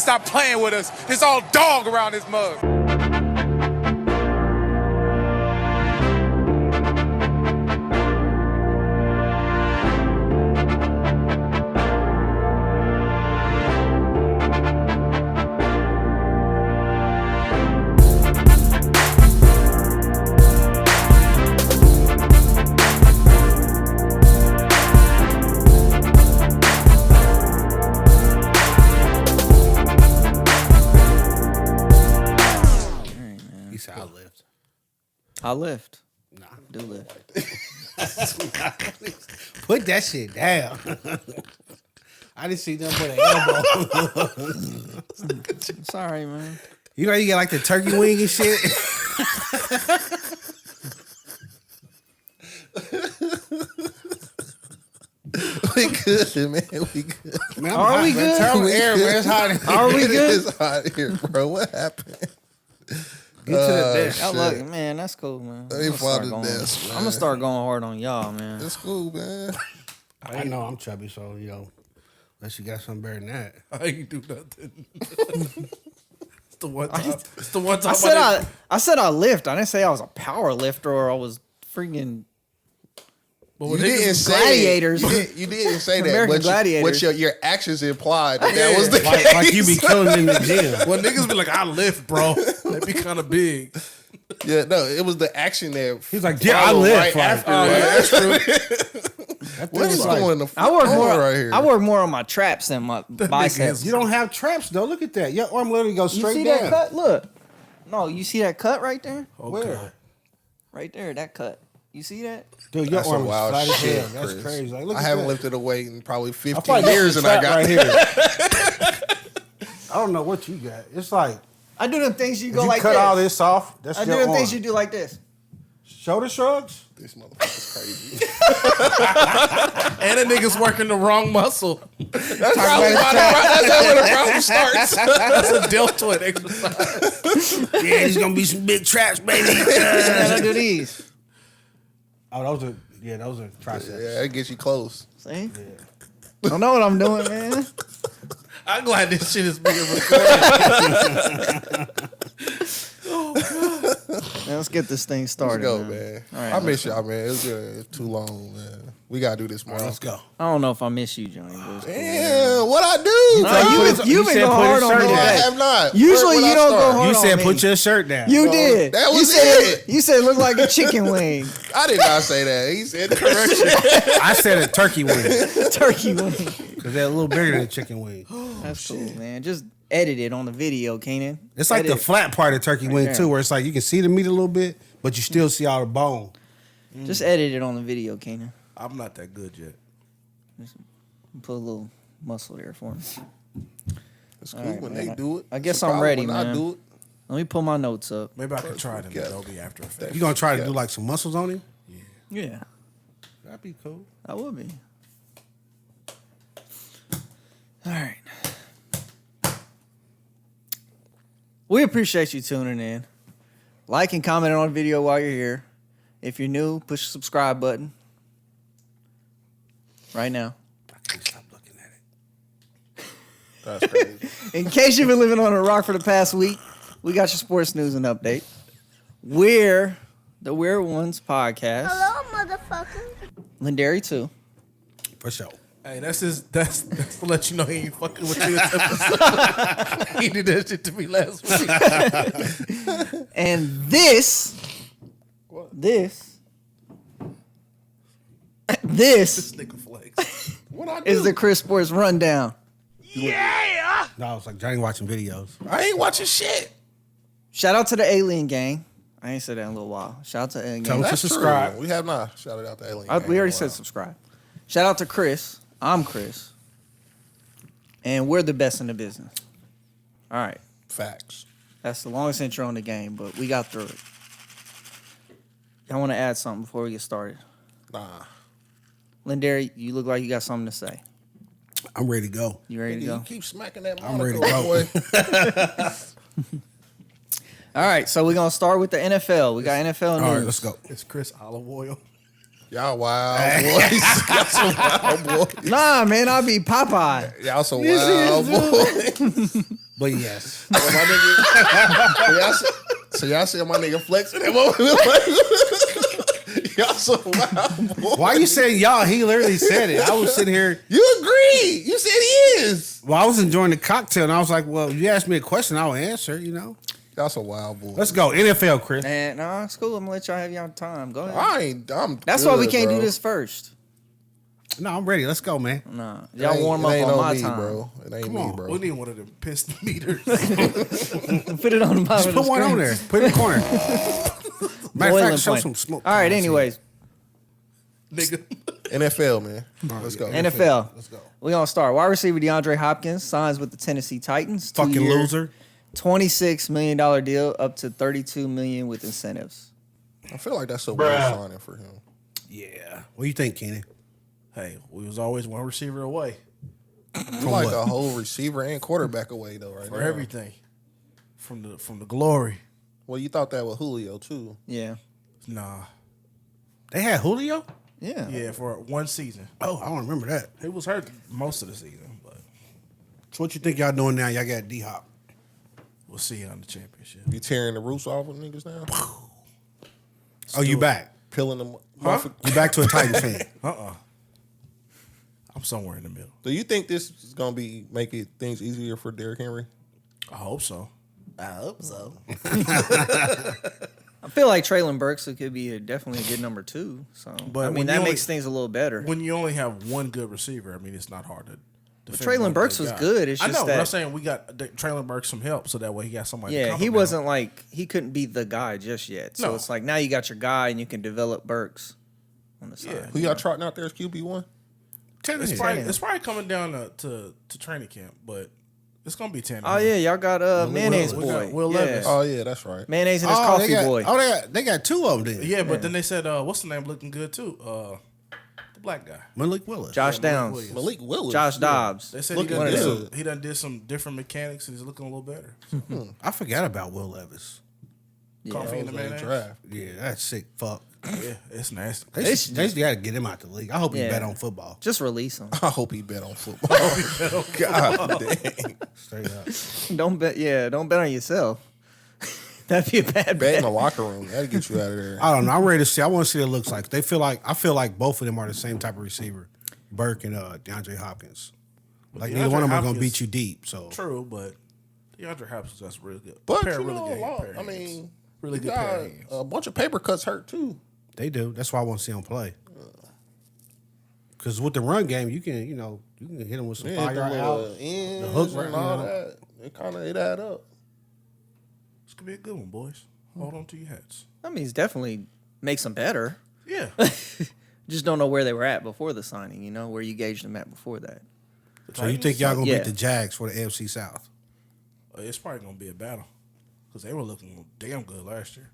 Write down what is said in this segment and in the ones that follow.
Stop playing with us. It's all dog around this mug. I lift. Nah. Do lift. Put that shit down. I didn't see them put an elbow. Sorry, man. You know you get like the turkey wing and shit. We good, man. We good. Man, Are we good? Turn the air, man. It's hot in here. Are we good? It's hot here, bro. What happened? Get to the desk. I love it, man. That's cool, man. Let me follow the desk, man. I'm gonna start going hard on y'all, man. That's cool, man. I know I'm chubby, so unless you got something better than that. I ain't do nothing. It's the one time. It's the one time. I said I lift. I didn't say I was a power lifter or I was freaking. You didn't say gladiators. You didn't say that. American gladiators. What your actions implied that was the like, case. like you be killing in the gym. Well, niggas be like, I lift, bro. They be kind of big. Yeah, no, it was the action that He's like, yeah, I lift. right after. Oh, yeah, that's true. What is going the fuck I work on more right here? I work more on my traps than my biceps. You don't have traps though. Look at that. Your arm literally goes You straight see down. that cut? Look. No, you see that cut right there? Oh, Where? God. Right there, that cut. You see that? Dude, your That's arm some is wild flat as shit, hell. That's Chris. crazy. Like, look I at haven't that. lifted a weight in probably I 15 probably years, and I got right here. I don't know what you got. It's like I do them things you if go you like cut this. all this off. That's I do your them arm. things you do like this. Shoulder shrugs. This motherfucker's crazy. And the nigga's working the wrong muscle. That's probably that's where the problem starts. That's a deltoid exercise. Yeah, there's gonna be some big traps, baby. And I do these. Oh, those are triceps. Yeah, that gets you close. See? I don't know what I'm doing, man. I'm glad this shit is being recorded. Man, let's get this thing started. Let's go, man. All right, I miss y'all, man. It's too long, man. We gotta do this more. Let's go. I don't know if I miss you, Johnny. But it's cool. Damn, what I do? You've been going hard on me No, I today. have not. Usually Where you don't go hard You on said me. put your shirt down. You Bro, did. that was you said it. You said it looked like a chicken wing. I did not say that. He said correction. I said a turkey wing Turkey wing. because they're a little bigger than a chicken wing. That's cool, man. Just edit it on the video, Keenan. It's like the flat part of turkey wing there. too, where it's like you can see the meat a little bit, but you still see all the bone. Just edit it on the video, Keenan. I'm not that good yet. Put a little muscle there for me. It's cool right, when man. they do it. I guess It's a I'm problem ready, when man. I do it. Let me pull my notes up. Maybe I can try them. Yeah. That'll be After Effects. You gonna try to do like some muscles on him? Yeah, That'd be cool. that would be. All right. We appreciate you tuning in. Like and comment on the video while you're here. If you're new, push the subscribe button. Right now. I can't stop looking at it. That's crazy. In case you've been living on a rock for the past week, we got your sports news and update. We're the Weird Ones podcast. Hello, motherfucker. Lindari too. For sure. Hey, that's to let you know he ain't fucking with you. He did that shit to me last week. And this This nigga flex. What I do? is the Chris Sports Rundown. No, it's like Johnny watching videos. I ain't watching shit. Shout out to the Alien Gang. I ain't said that in a little while. Shout out to Alien Tell Gang. us to subscribe. True. We have not shouted out the alien. We already said subscribe. Shout out to Chris. I'm Chris. And we're the best in the business. All right. Facts. That's the longest intro in the game, but we got through it. I want to add something before we get started. Nah. Lindari, you look like you got something to say. I'm ready to go. You ready to You go? keep smacking that I'm ready to monocle, go. boy. All right, so we're going to start with the NFL. We got NFL news. All right, let's go. It's Chris Olive Oil. Y'all wild boys. Y'all some wild boys. Nah, man, I'll be Popeye. Y'all some wild boys. But yes. So my nigga, so y'all see my nigga flexing that moment. Y'all so wild, boy. Why you saying y'all? He literally said it. I was sitting here. You agree? You said he is. Well, I was enjoying the cocktail, and I was like, well, you asked me a question, I'll answer, you know. Y'all so wild, boy. Let's go. NFL, Chris. And nah, it's cool. I'm gonna let y'all have y'all time. Go ahead. That's why we can't do this first. No, I'm ready. Let's go, man. Nah, y'all warm up on my time, bro. It ain't me, bro. We need one of them piston meters. Put it on the bottom. Just put one on there. Put it in the corner. Matter of fact, show point. some smoke. All right. Anyways, Nigga. NFL, man. Let's go. NFL. Let's go. We're gonna start. Wide receiver DeAndre Hopkins signs with the Tennessee Titans. Fucking 2-year, loser. $26 million deal, up to $32 million with incentives. I feel like that's a weird signing for him. Yeah. What do you think, Keenan? Hey, we was always one receiver away You're like a whole receiver and quarterback away though, right? for now. everything. From the glory. Well, you thought that with Julio too. Yeah. Nah. They had Julio? Yeah. Yeah, for one season. Oh, I don't remember that. He was hurt most of the season, but So what you think y'all doing now? Y'all got D-Hop. we'll see on the championship. You tearing the roofs off of niggas now? Oh, you back. Peeling them. You back to a Titans fan. I'm somewhere in the middle. Do you think this is gonna make things easier for Derrick Henry? I hope so. I feel like Traylon Burks could be definitely a good number 2. So, But I mean, when that you makes only- things a little better. When you only have one good receiver, I mean, it's not hard to defend. Traylon one Burks good was guy. good. It's I just know, but that- I'm saying we got Traylon Burks some help, so that way he got somebody. to Yeah, he compliment wasn't him. like he couldn't be the guy just yet. So No. it's like now you got your guy and you can develop Burks on the side. Yeah. Who y'all trotting out there as QB1? It's probably coming down to training camp, but it's gonna be 10. Oh yeah, y'all got Mayonnaise we got Boy. Will yeah. Levis. Oh yeah, that's right. Mayonnaise and his coffee boy. They got 2 of them then. Yeah, but then they said, what's the name looking good too? The black guy. Malik Willis. Josh Downs. Williams. Malik Willis. Josh Dobbs. They said Looking he good. done did some different mechanics and he's looking a little better. I forgot about Will Levis. Coffee in the That was a mayonnaise. draft. Yeah, that's sick. Fuck. Yeah, it's nasty. They just got to get him out the league. I hope he Yeah. bet on football. Just release him. I hope he bet on football. God dang. Straight up. Don't bet. Yeah, don't bet on yourself. That'd be a bad Bet in bet. the locker room. That'll get you out of there. I don't know. I'm ready to see. I want to see what it looks like. I feel like both of them are the same type of receiver. Burke and DeAndre Hopkins. Like neither DeAndre one of them are gonna Hopkins- beat you deep. So True, but DeAndre Hopkins, that's really good. But Pair you of really know, good I pair of hands. mean, really you good pair got of hands. a bunch of paper cuts hurt too. they do. That's why I want to see them play. Because with the run game, you can hit them with some Yeah, fire the out. little ends the hook and all that. It add up. This could be a good one, boys. Hold on to your hats. That means definitely makes them better. Yeah. Just don't know where they were at before the signing. You know where you gauged them at before that. So you think y'all gonna Yeah. beat the Jags for the AFC South? It's probably going to be a battle because they were looking damn good last year.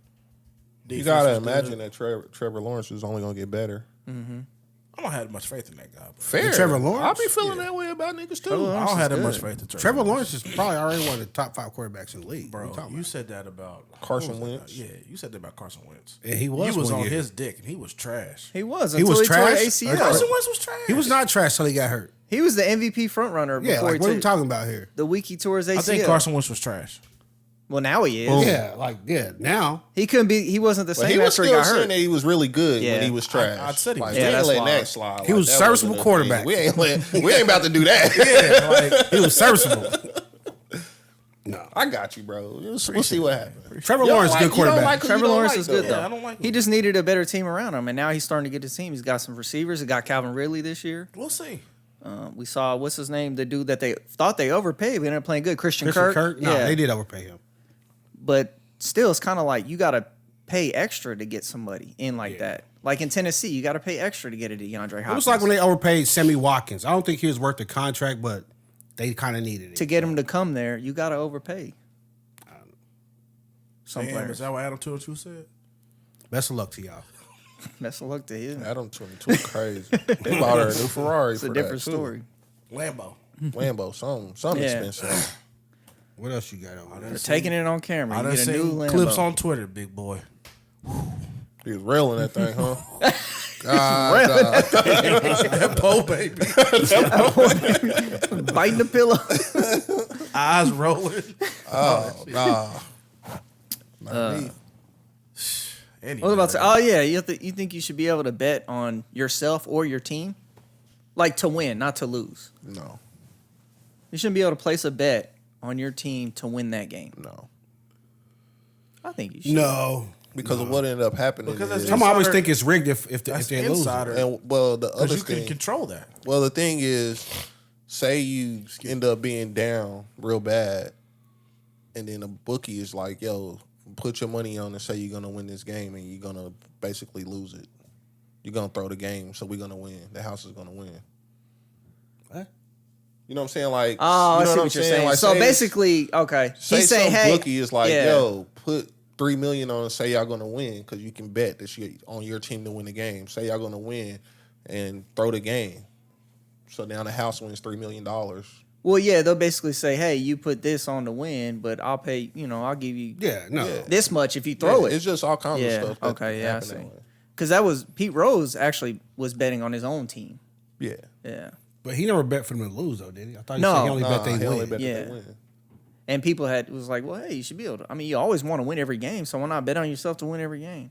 You Defense gotta was imagine good. that Trevor Lawrence is only gonna get better. I don't have much faith in that guy. Bro. Fair. Trevor Lawrence? I be feeling that way about niggas too. I don't have that good. much faith in Trevor Lawrence is probably already one of the top 5 quarterbacks in the league. Bro, What you said that about Carson what was that Wentz? about? Yeah, you said that about Carson Wentz. And he was He was one on year. his dick, and he was trash. He was He until was he tore trash? ACL. Carson Wentz was trash. He was not trash till he got hurt. He was the MVP frontrunner Yeah, before like what are he we took talking about here? the week he tore his ACL. I think Carson Wentz was trash. Well, now he is. Yeah, now. He couldn't be. He wasn't the But same he was after he still got saying hurt. that he was really good Yeah. when he was trash. I said he was. Like, Yeah, we ain't that's letting wild. that slide. He was that serviceable wasn't a quarterback. thing. We ain't about to do that. Yeah, like, He was serviceable. No. I got you, bro. We'll see what happens. Trevor You don't Lawrence is a like- good you don't quarterback. like who you Trevor don't Lawrence like, is good though. though. I don't like He him. just needed a better team around him, and now he's starting to get his team. He's got some receivers. He got Calvin Ridley this year. we'll see. We saw what's his name, the dude that they thought they overpaid, but ended up playing good. Christian Kirk. No, they did overpay him. But still, it's kind of like you got to pay extra to get somebody in like that. Like in Tennessee, you got to pay extra to get a DeAndre Hopkins. It was like when they overpaid Sammy Watkins. I don't think he was worth the contract, but they kind of needed it. to get him to come there, you got to overpay. Some Damn, players. is that what Adam 202 said? Best of luck to y'all. Best of luck to him. Adam 22 crazy. They bought her a new Ferrari. It's a for different that, too. story. Lambo. Lambo, something Yeah. expensive. What else you got on They're there? taking it on camera. I You done get a new seen Lambo. clips on Twitter, big boy. He was railing that thing, huh? God, That Bo baby. Biting the pillow. Eyes rolling. Oh, nah. Not me. What was I about to say? Oh yeah, you think you should be able to bet on yourself or your team, like to win, not to lose. No. You shouldn't be able to place a bet on your team to win that game. No. I think you should. No. Because of what ended up happening. Because that's is, Some always think it's rigged if That's they lose. insider. and well, the other Because you thing, can control that. well, the thing is, say you end up being down real bad, and then a bookie is like, "Yo, put your money on and say you're gonna win this game, and you're gonna basically lose it. You're gonna throw the game, so we're gonna win. The house is gonna win." What? You know what I'm saying? Like, Oh, you know I see what what I'm you're saying. Like, So say- basically, okay, say he's saying, some hey, bookie is like, yeah. "Yo, put $3 million on and say y'all gonna win because you can bet that you on your team to win the game. Say y'all gonna win and throw the game. So now the house wins $3 million. Well, yeah, they'll basically say, hey, you put this on to win, but I'll pay. I'll give you Yeah, no. Yeah. this much if you throw it. It's just all kinds Yeah, of stuff. That okay, can yeah, I happen see. that way. Because that was Pete Rose actually was betting on his own team. Yeah. Yeah. But he never bet for them to lose, though, did he? I thought he No. said he only Nah, bet they he only win. bet that Yeah. they win. And people was like, well, hey, you should be able to. I mean, you always want to win every game, so why not bet on yourself to win every game?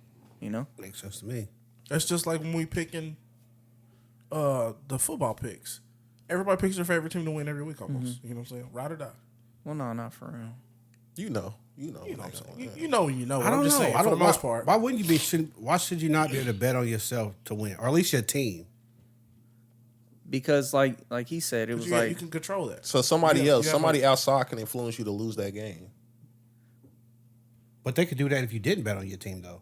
Makes sense to me. That's just like when we picking the football picks. Everybody picks their favorite team to win every week almost. You know what I'm saying? Ride or die. Well, no, not for real. You know. You know what I'm saying? You know when you know. I don't I'm just know. saying, I for don't the most part. Why wouldn't you be? Why should you not be able to bet on yourself to win, or at least your team? Because, like he said, it was you, like you can control that. So somebody Yeah, else, you have somebody outside can influence you to lose that game, But they could do that if you didn't bet on your team, though.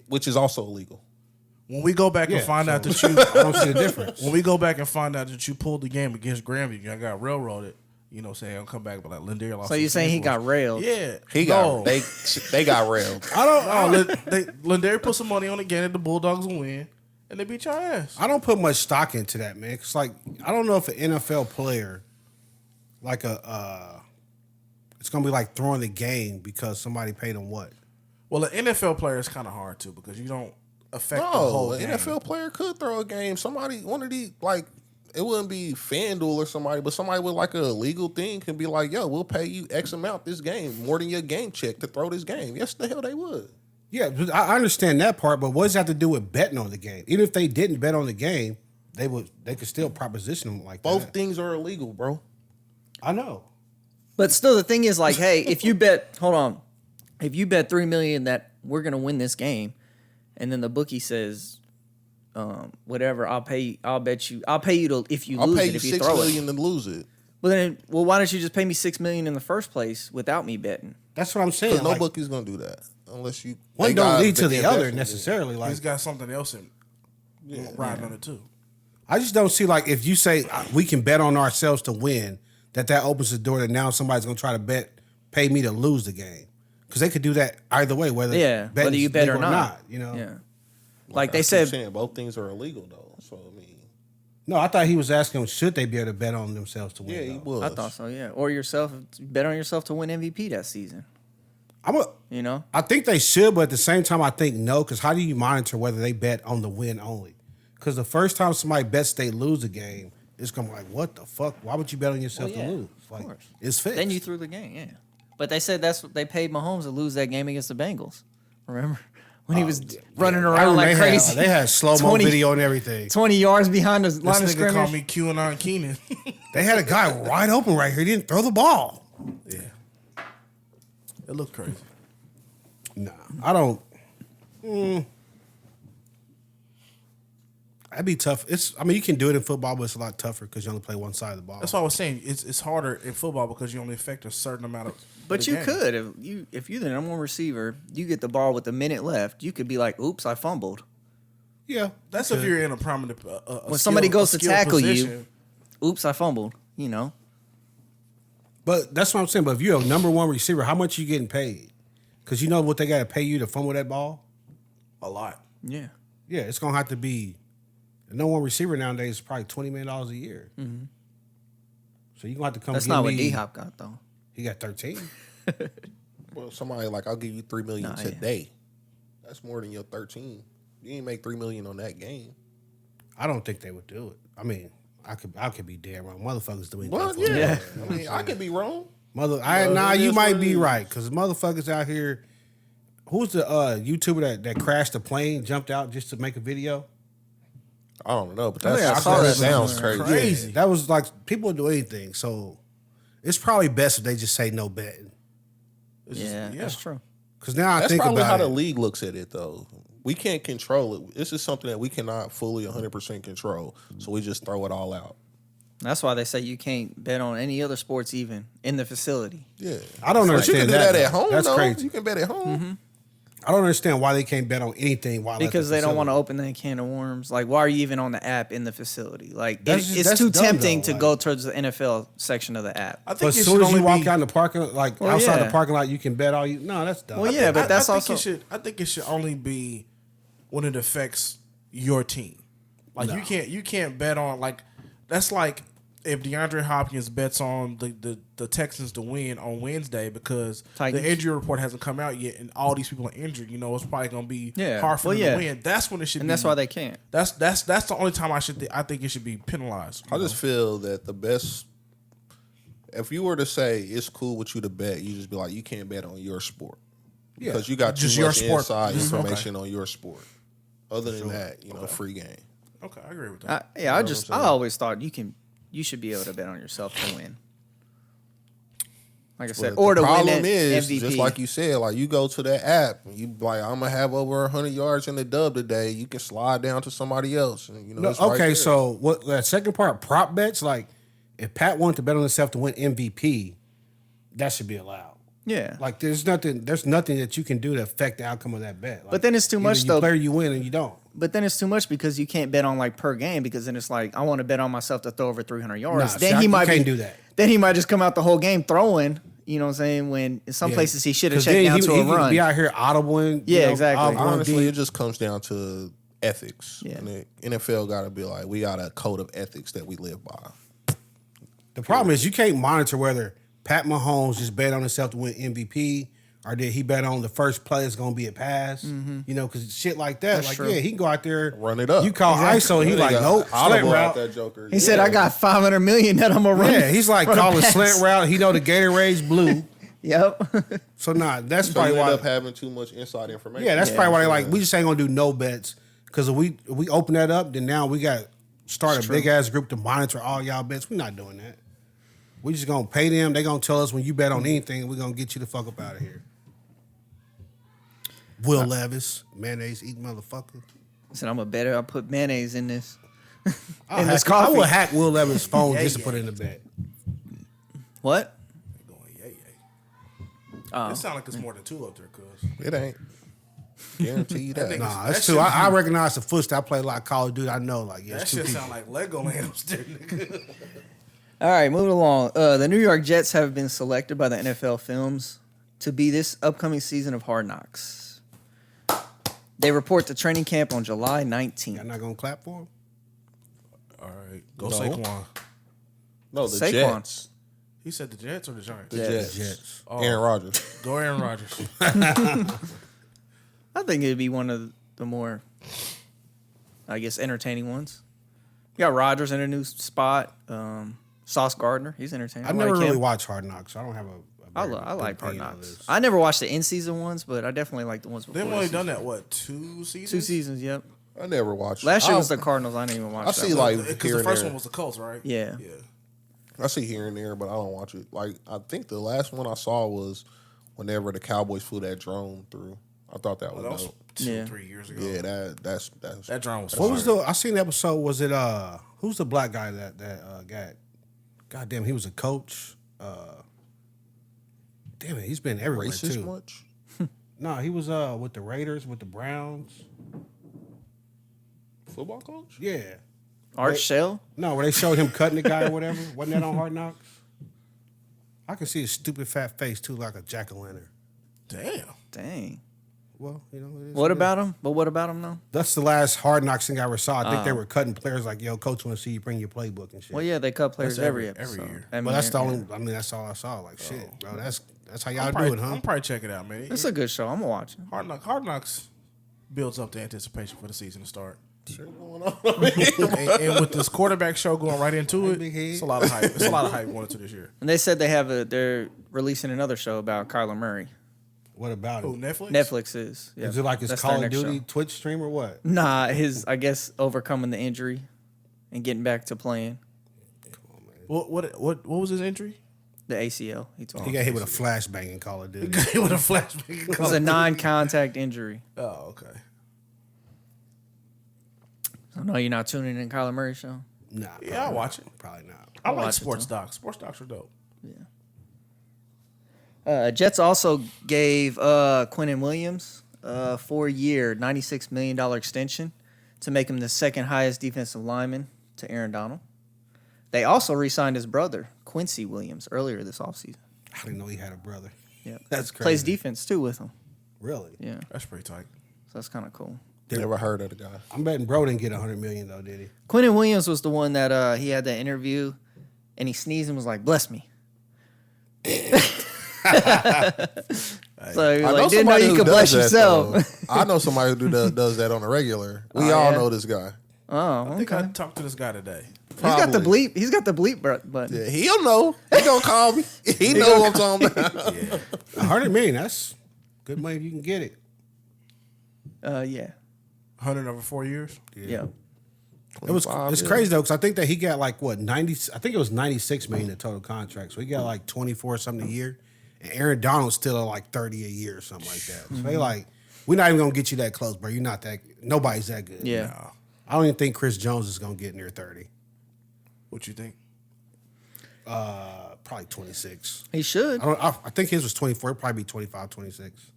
which is also illegal. When we go back Yeah, and find out so- that you, I don't see the difference. when we go back and find out that you pulled the game against Grandview, you got railroaded. You know what I'm saying? I'll come back, but like Lindare lost. So you're saying he got railed? Yeah, He got they got railed. Lindare put some money on the game that the Bulldogs will win, and they beat your ass. I don't put much stock into that, man. It's like I don't know if an NFL player, like it's gonna be like throwing the game because somebody paid him what. Well, an NFL player is kind of hard too because you don't affect the No, whole an game. NFL player could throw a game. Somebody, one of these, like, it wouldn't be FanDuel or somebody, but somebody with like a legal thing can be like, yo, we'll pay you X amount this game, more than your game check to throw this game. Yes, the hell they would. Yeah, but I understand that part, but what does that have to do with betting on the game? Even if they didn't bet on the game, they could still proposition them like Both that. things are illegal, bro. I know. But still, the thing is, like, hey, if you bet, hold on, if you bet $3 million that we're gonna win this game, and then the bookie says, whatever, I'll pay you to if you I'll lose pay it you if you $6 throw million it. to lose it. Well, why don't you just pay me $6 million in the first place without me betting? That's what I'm saying. Because no Like, bookie's gonna do that unless you. one they don't got lead to the other investment. necessarily. Like He's got something else in riding on it too. I just don't see like if you say we can bet on ourselves to win, that opens the door that now somebody's gonna try to pay me to lose the game because they could do that either way, whether you bet or legal not. You know. Yeah. Like they I keep said, saying both things are illegal though. So I mean, No, I thought he was asking should they be able to bet on themselves to win. yeah, he though. was. I thought so, yeah. Or yourself, bet on yourself to win MVP that season. I think they should, but at the same time, I think no, because how do you monitor whether they bet on the win only? Because the first time somebody bets they lose a game, it's gonna be like, what the fuck? Why would you bet on yourself Well, yeah, to lose? of Like, course. it's fixed. Then you threw the game, yeah. But they said that's what they paid Mahomes to lose that game against the Bengals. Remember when he was running I around remember like crazy? They had slow mo 20 video and everything. 20 yards behind the This line of nigga called scrimmage. me QAnon Keenan. They had a guy wide open right here. He didn't throw the ball. Yeah, it looked crazy. Nah, I don't. That'd be tough. I mean, you can do it in football, but it's a lot tougher because you only play one side of the ball. That's what I was saying. It's harder in football because you only affect a certain amount of. But the you game. could if you're the number one receiver, you get the ball with a minute left. You could be like, "Oops, I fumbled." Yeah, That's if you're in a prominent. When somebody goes to tackle you, position. "Oops, I fumbled." You know. but that's what I'm saying. But if you're a number one receiver, how much are you getting paid? Because you know what they got to pay you to fumble that ball. a lot. Yeah. Yeah, it's gonna have to be. The number one receiver nowadays is probably $20 million a year. Mm-hmm. So you gonna have to come. That's give not what me- D Hop got though. He got 13. Well, somebody like, I'll give you $3 million Nah, yeah. today. That's more than your 13. You ain't make $3 million on that game. I don't think they would do it. I mean, I could be dead wrong. Motherfuckers doing Well, that. yeah. I mean, I could be wrong. You might be right because motherfuckers out here. Who's the YouTuber that crashed the plane, jumped out just to make a video? I don't know, but I saw that that sounds somewhere. crazy. Yeah, that was like people do anything, so it's probably best if they just say no betting. That's true. Because now I That's think probably about how it. the league looks at it, though. We can't control it. This is something that we cannot fully 100% control, so we just throw it all out. That's why they say you can't bet on any other sports even in the facility. Yeah, I don't but you can understand do that, that at though. home. That's though. crazy. You can bet at home. Mm-hmm. I don't understand why they can't bet on anything while Because at the they don't want to facility. open that can of worms. Like, why are you even on the app in the facility? Like, That's it's too dumb, tempting though, to like- go towards the NFL section of the app. I think But it as soon should as you only walk be- out in the parking, like Well, outside yeah. the parking lot, you can bet all you. No, that's dumb. Well, yeah, but that's I also think I think it should only be when it affects your team. Like you can't bet on like that's like if DeAndre Hopkins bets on the Texans to win on Wednesday because Titans. the injury report hasn't come out yet and all these people are injured. You know, it's probably gonna be Yeah. hard for Well, them yeah. to win. That's when it should. and be. that's why they can't. That's the only time I think it should be penalized. I just feel that the best. If you were to say it's cool with you to bet, you just be like, you can't bet on your sport because you got Just too your much sport. inside Mhm. information on your sport. Other than that, free game. Okay, I agree with that. I always thought you should be able to bet on yourself to win. Like I said, But or to the win problem an is, MVP. just like you said, like you go to that app and you like, I'm gonna have over 100 yards in the dub today. You can slide down to somebody else, and No, it's right okay, there. so what? That second part, prop bets. Like, if Pat wanted to bet on himself to win MVP, that should be allowed. yeah. Like, there's nothing that you can do to affect the outcome of that bet. Like, But then it's too either much, you though. play or you win, and you don't. But then it's too much because you can't bet on like per game because then it's like I want to bet on myself to throw over 300 yards. Nah, then see, he you might can't do that. Then he might just come out the whole game throwing. You know what I'm saying? When in some Yeah. places he should have 'Cause checked then down to a he run. could be out here audibling. Yeah, exactly. honestly, deep. it just comes down to ethics. Yeah. And the NFL got to be like, we got a code of ethics that we live by. The problem is you can't monitor whether Pat Mahomes just bet on himself to win MVP or did he bet on the first play is going to be a pass. You know, because shit like that. That's like, true. yeah, he can go out there. Run it up. You call ISO and he like, nope, slant Audible route. out that joker. He said, "I got 500 million that I'm gonna run." Yeah, he's like run a calling pass. slant route. He know the Gatorade's blue. Yep. So that's So probably you end why. up having too much inside information. Yeah, that's probably why they like. Yeah. We just ain't gonna do no bets because if we open that up, then now we got start a big ass group to monitor all y'all bets. We're not doing that. We just gonna pay them. They gonna tell us when you bet on anything, we're gonna get you the fuck up out of here. Will Levis, mayonnaise eating motherfucker. I said, "I'm a better. I'll put mayonnaise in this." I this coffee. will hack Will Levis' phone just to put it in the bet. What? Going, yeah. Oh. It sounds like it's more than two up there, cuz. It ain't. Guarantee you that. think Nah, that that's two. shit- I recognize the footstep. I play a lot of Call of Duty. I know, like, yeah, That it's two shit people. sound like Legoland there, nigga. All right, moving along. The New York Jets have been selected by the NFL Films to be this upcoming season of Hard Knocks. They report to training camp on July 19th. Y'all not gonna clap for him? All right, go No. Saquon. No, the Saquon. Jets. He said the Jets or the Giants? The Jets. Jets. Oh. Aaron Rodgers. Go Aaron Rodgers. I think it'd be one of the more, I guess, entertaining ones. You got Rodgers in a new spot. Sauce Gardner, he's entertaining. I've I never like really him. watched Hard Knocks. So I don't have a I very like good Hard opinion on Knocks. this. I never watched the in-season ones, but I definitely like the ones before. They've only the done season. that, what, 2 seasons? 2 seasons, yep. I never watched. Last year was the Cardinals. I didn't even watch I that see one. like Because here the and first there. one was the Colts, right? Yeah. Yeah. I see here and there, but I don't watch it. Like I think the last one I saw was whenever the Cowboys flew that drone through. I thought that Well, was that was dope. 2 Yeah. 3 years ago. Yeah, that's That drone was What was fire. the? I seen the episode. Was it? Who's the black guy that got? Goddamn, he was a coach. Damn it, he's been everywhere racist too. much. No, he was with the Raiders, with the Browns. Football coach? Yeah. Art Shell? No, where they showed him cutting the guy or whatever. Wasn't that on Hard Knocks? I can see his stupid fat face too, like a jack-o'-lantern. Damn. Dang. Well, you know. It is What it is. about him? But what about him though? That's the last Hard Knocks thing I ever saw. I think they were cutting players like, "Yo, coach, want to see you bring your playbook and shit." Well, yeah, they cut players That's every every episode. year. I mean, But that's the yeah. only. I mean, that's all I saw. Like, shit, bro. That's how y'all probably, do it, huh? I'm probably check it out, man. It's a good show. I'm gonna watch it. Hard Knocks builds up the anticipation for the season to start. and with this quarterback show going right into it, Big head. it's a lot of hype. It's a lot of hype going into this year. And they said they're releasing another show about Kyler Murray. What about Oh, it? Netflix? Netflix is. Yeah. Is it like his That's Call their of next Duty show. Twitch stream or what? Nah, I guess overcoming the injury and getting back to playing What was his injury? the ACL. He told He me. got hit with a flashbang in Call of Duty. With a flashback. It was a non-contact injury. Oh, okay. So no, you're not tuning in Kyler Murray show. Nah, Yeah, I'll watch it. Probably not. I like watch it, sports too. docs. Sports docs are dope. Jets also gave Quinnen Williams a 4-year, $96 million extension to make him the second highest defensive lineman to Aaron Donald. They also re-signed his brother, Quincy Williams, earlier this offseason. I didn't know he had a brother. Yeah, That's crazy. Plays defense too with him. Really? Yeah, That's pretty tight. so that's kind of cool. Never heard of the guy. I'm betting bro didn't get $100 million though, did he? Quinnen Williams was the one that he had that interview, and he sneezed and was like, "Bless me." So you're like, didn't know you could bless yourself. I know somebody who does that on a regular. We all yeah? know this guy. Oh, I think okay. I talked to this guy today. He's got the Probably. bleep. He's got the bleep button. Yeah, he'll know. He gonna call me. He know what I'm talking about. Yeah. $100 million. That's good money if you can get it. Yeah. 100 over 4 years. Yeah. It was. 25, It's yeah. crazy though, because I think that he got like what 90. I think it was 96 million in total contract. So he got like 24 something a year, and Aaron Donald's still at like 30 a year or something like that. So they like, we're not even gonna get you that close, bro. You're not that. Nobody's that good. Yeah. No. I don't even think Chris Jones is gonna get near 30. What you think? Probably 26. He should. I think his was 24. It'll probably be 25, 26.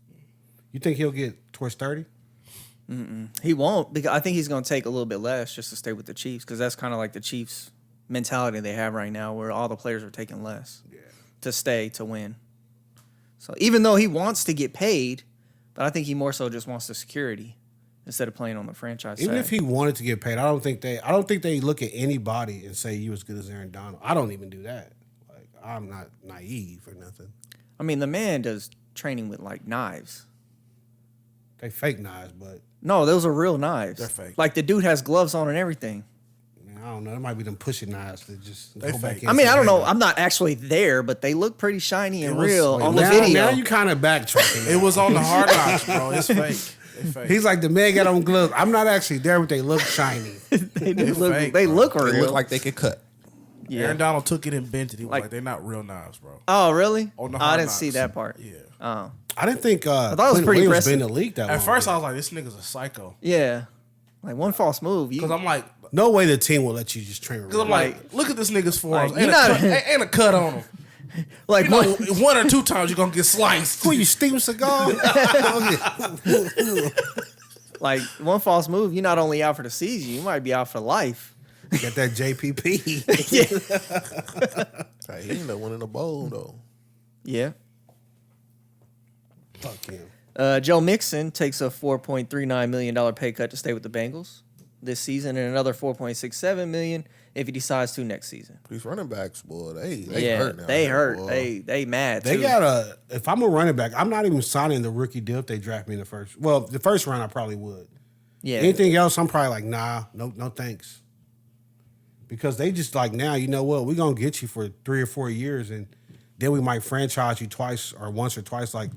You think he'll get towards 30? He won't, because I think he's going to take a little bit less just to stay with the Chiefs, because that's kind of like the Chiefs' mentality they have right now, where all the players are taking less to stay, to win. So even though he wants to get paid, but I think he more so just wants the security instead of playing on the franchise Even tag. if he wanted to get paid, I don't think they look at anybody and say you as good as Aaron Donald. I don't even do that. Like, I'm not naive or nothing. I mean, the man does training with like knives. They fake knives, but No, those are real knives. They're fake. Like the dude has gloves on and everything. man, I don't know. It might be them pushing knives that just They go back fake. in. I mean, I don't know. I'm not actually there, but they look pretty shiny and was- real wait, on the now, video. now you kind of backtracking. It was on the hard knocks, bro. It's fake. It's fake. He's like, the man got on gloves. I'm not actually there, but they look shiny. they do It's look. fake, They bro. look They real. look like they could cut. yeah. Aaron Donald took it and bent it. He was Like- like, they're not real knives, bro. Oh, really? On the I hard didn't knocks. see that part. Yeah. Oh, I didn't think thought it was Quinn pretty Williams impressive. been in the league that long. At first, I was like, this nigga's a psycho. yeah. Like one false move. Because I'm like, no way the team will let you just train. because I'm like, look at this nigga's forearms. Like, and, you're a not- cut, and a cut on him. like You know, one, one or two times you're going to get sliced. who you steam a cigar? like one false move. You're not only out for the season, you might be out for life. Got that JPP. Hey, he ended up winning a bowl though. Yeah. Fuck him. Joe Mixon takes a $4.39 million pay cut to stay with the Bengals this season, and another $4.67 million if he decides to next season. These running backs, boy, they yeah, hurt now. they hurt. Boy. They mad. They too. got if I'm a running back, I'm not even signing the rookie deal if they draft me in the first. Well, the first round I probably would. yeah. Anything else, I'm probably like, nah, no thanks. Because they just like, now, you know what, we're going to get you for 3 or 4 years, and then we might franchise you twice or once or twice like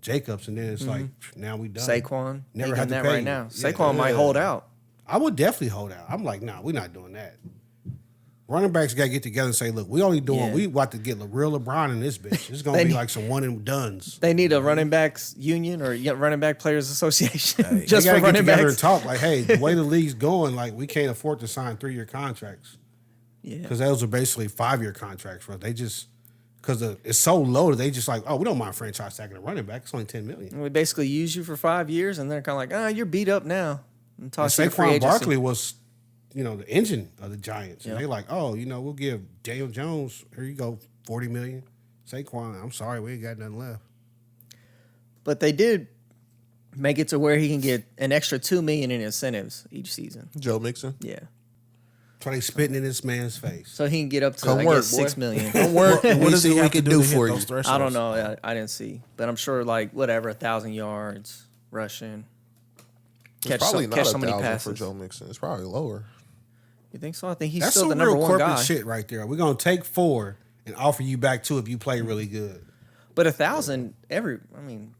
Jacobs, and then it's like, now we done. Saquon, Never never had to that pay right you. now. Yeah. Saquon might hold out. I would definitely hold out. I'm like, nah, we're not doing that. Running backs got to get together and say, look, we only doing, Yeah. we about to get real LeBron in this bitch. It's going They to be need- like some one and dones. They need a running backs union or running back players association They just got for to get running together and backs. talk like, hey, the way the league's going, like, we can't afford to sign 3-year contracts. Yeah. Because those are basically 5-year contracts, bro. They just, because it's so low, they just like, oh, we don't mind franchise tagging a running back. It's only $10 million. We basically use you for 5 years, and they're kind of like, ah, you're beat up now. And And toss you to free Saquon agency. Barkley was, the engine of the Giants. Yeah. And they like, oh, we'll give Daniel Jones, here you go, $40 million. Saquon, I'm sorry, we ain't got nothing left. But they did make it to where he can get an extra $2 million in incentives each season. Joe Mixon. Yeah. So they spitting in this man's face. So he can get up to, Come I work, guess, boy. $6 million. Don't work. What We does see he what we have to can do do to hit for you. those thresholds? I don't know. I didn't see. But I'm sure, like, whatever, 1,000 yards rushing. catch Probably so, not catch a so many thousand passes. for Joe Mixon. It's probably lower. You think so? I think he's That's still some the number real one corporate guy. shit right there. We're gonna take 4 and offer you back 2 if you play really good. But 1,000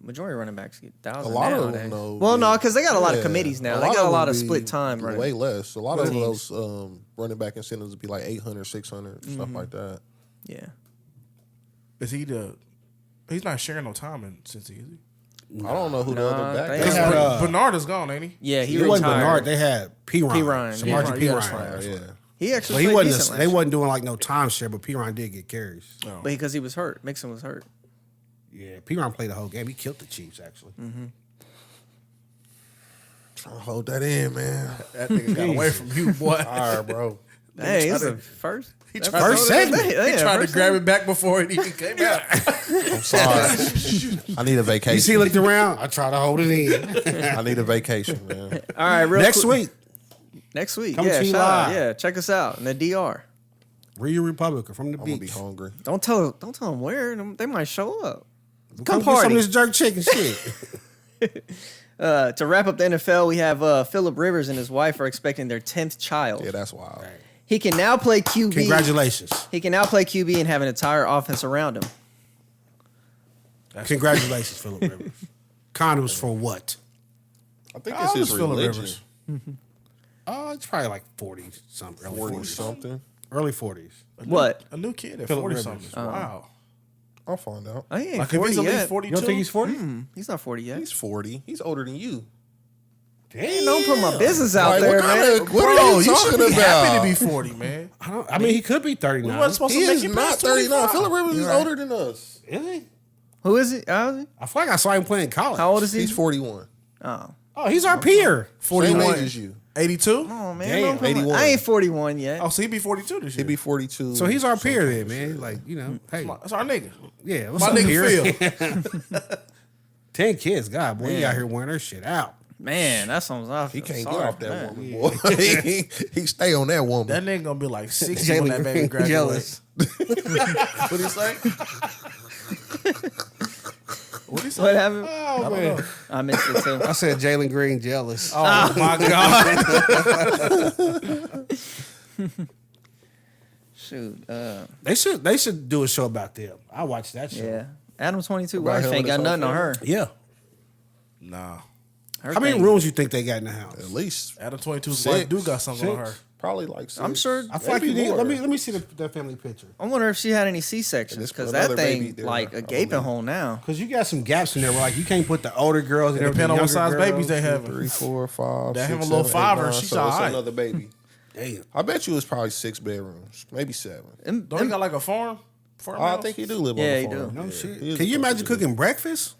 majority of running backs get 1,000. A lot of nowadays. them, though. Well, no, because they got a lot of Yeah. committees now. They got a lot of split time running. Way less. A lot of teams. those running back incentives would be like 800, 600, stuff like that. Yeah. Is he he's not sharing no time in Cincy, is he? I don't know who the other back they is. had, Bernard is gone, ain't he? Yeah, he It wasn't retired. Bernard. They had P. Ryan. Ryan. Samaje Yeah, P. that's Ryan. right. Yeah. He actually But he played wasn't. decent They last wasn't doing like no time share. But P. Ryan did get carries. Oh. But because he was hurt. Mixon was hurt. Yeah, P. Ryan played the whole game. He killed the Chiefs actually. Trying to hold that in, man. That nigga got away from you, boy. All right, bro. Hey, it's the first. That's First segment. He tried to grab it back before it even came out. I'm sorry. I need a You see, vacation. he looked around. I tried to hold it in. I need a vacation, man. All right, real Next quick. week, Next week. Come Yeah, to you shout out. live. Yeah, check us out in the DR. Real Republican from the I'm gonna be beach. hungry. Don't tell them where. They might show up. Come Come get some party. of this jerk chicken shit. To wrap up the NFL, we have Phillip Rivers and his wife are expecting their 10th child. Yeah, that's wild. He can now play QB. Congratulations. He can now play QB and have an entire offense around him. Congratulations, Phillip Rivers. Condoms for what? I think How it's old his is Phillip religion. Rivers? Oh, it's probably like 40 something. Early 40 40s. something. Early 40s. What? A new kid at Phillip 40 Rivers. something. Wow. I'll find out. Oh, he ain't Like if 40 he's at least yet. 42. You don't think he's 40? He's not 40 yet. He's 40. He's older than you. Damn. Don't put my business out Like, there, what kind man. of- what Bro, are you you should talking be happy about? to be 40, man. I mean, he could be We 39. wasn't supposed He to make is it not past 39. 25. Phillip Rivers is older than us. Is he? Who is he? How is he? I feel like I saw him playing college. How old is he? He's 41. Oh. Oh, he's our peer. Same 41. age as you. 82? Oh, man. Damn. Don't put my- 81. I ain't 41 yet. Oh, so he'd be 42 this year. He'd be 42. So he's our peer then, man. Like, you know, hey. That's our nigga. Yeah, what's My up, nigga peer? Phil. 10 kids. God, boy, he Man. out here wearing her shit out. Man, that sounds off. He can't Sorry, get off that man. woman, boy. he stay on that woman. That nigga gonna be like 60 when that baby graduates. Jealous. What he say? What he say? What happened? Oh, man. I missed it too. I said Jalen Green jealous. Oh my God. Shoot. They should do a show about them. I watch that show. Yeah. Adam 22 About wife him ain't and got his nothing on whole her. Yeah. Nah. Her How many thing- rooms you think they got in the house? At least Adam 22's Six. wife do got something on her. probably like 6. I'm sure. I feel like Maybe you need. more. Let me see that family picture. I wonder if she had any And C-sections this because another that thing baby there, like I a gaping believe. hole now. Because you got some gaps in there where like you can't put the older girls and Depending on what size younger babies they girls. have. 3, 4, 5. They 6, have a little 7, 8, fiver, 9, she's so it's alright. another baby. Damn. I bet you it's probably 6 bedrooms, maybe 7. Them- Don't he got like a farm? Farm I house? think he do live Yeah, on he the farm. do. No Yeah, shit. he is Can you supposed imagine to do. cooking breakfast?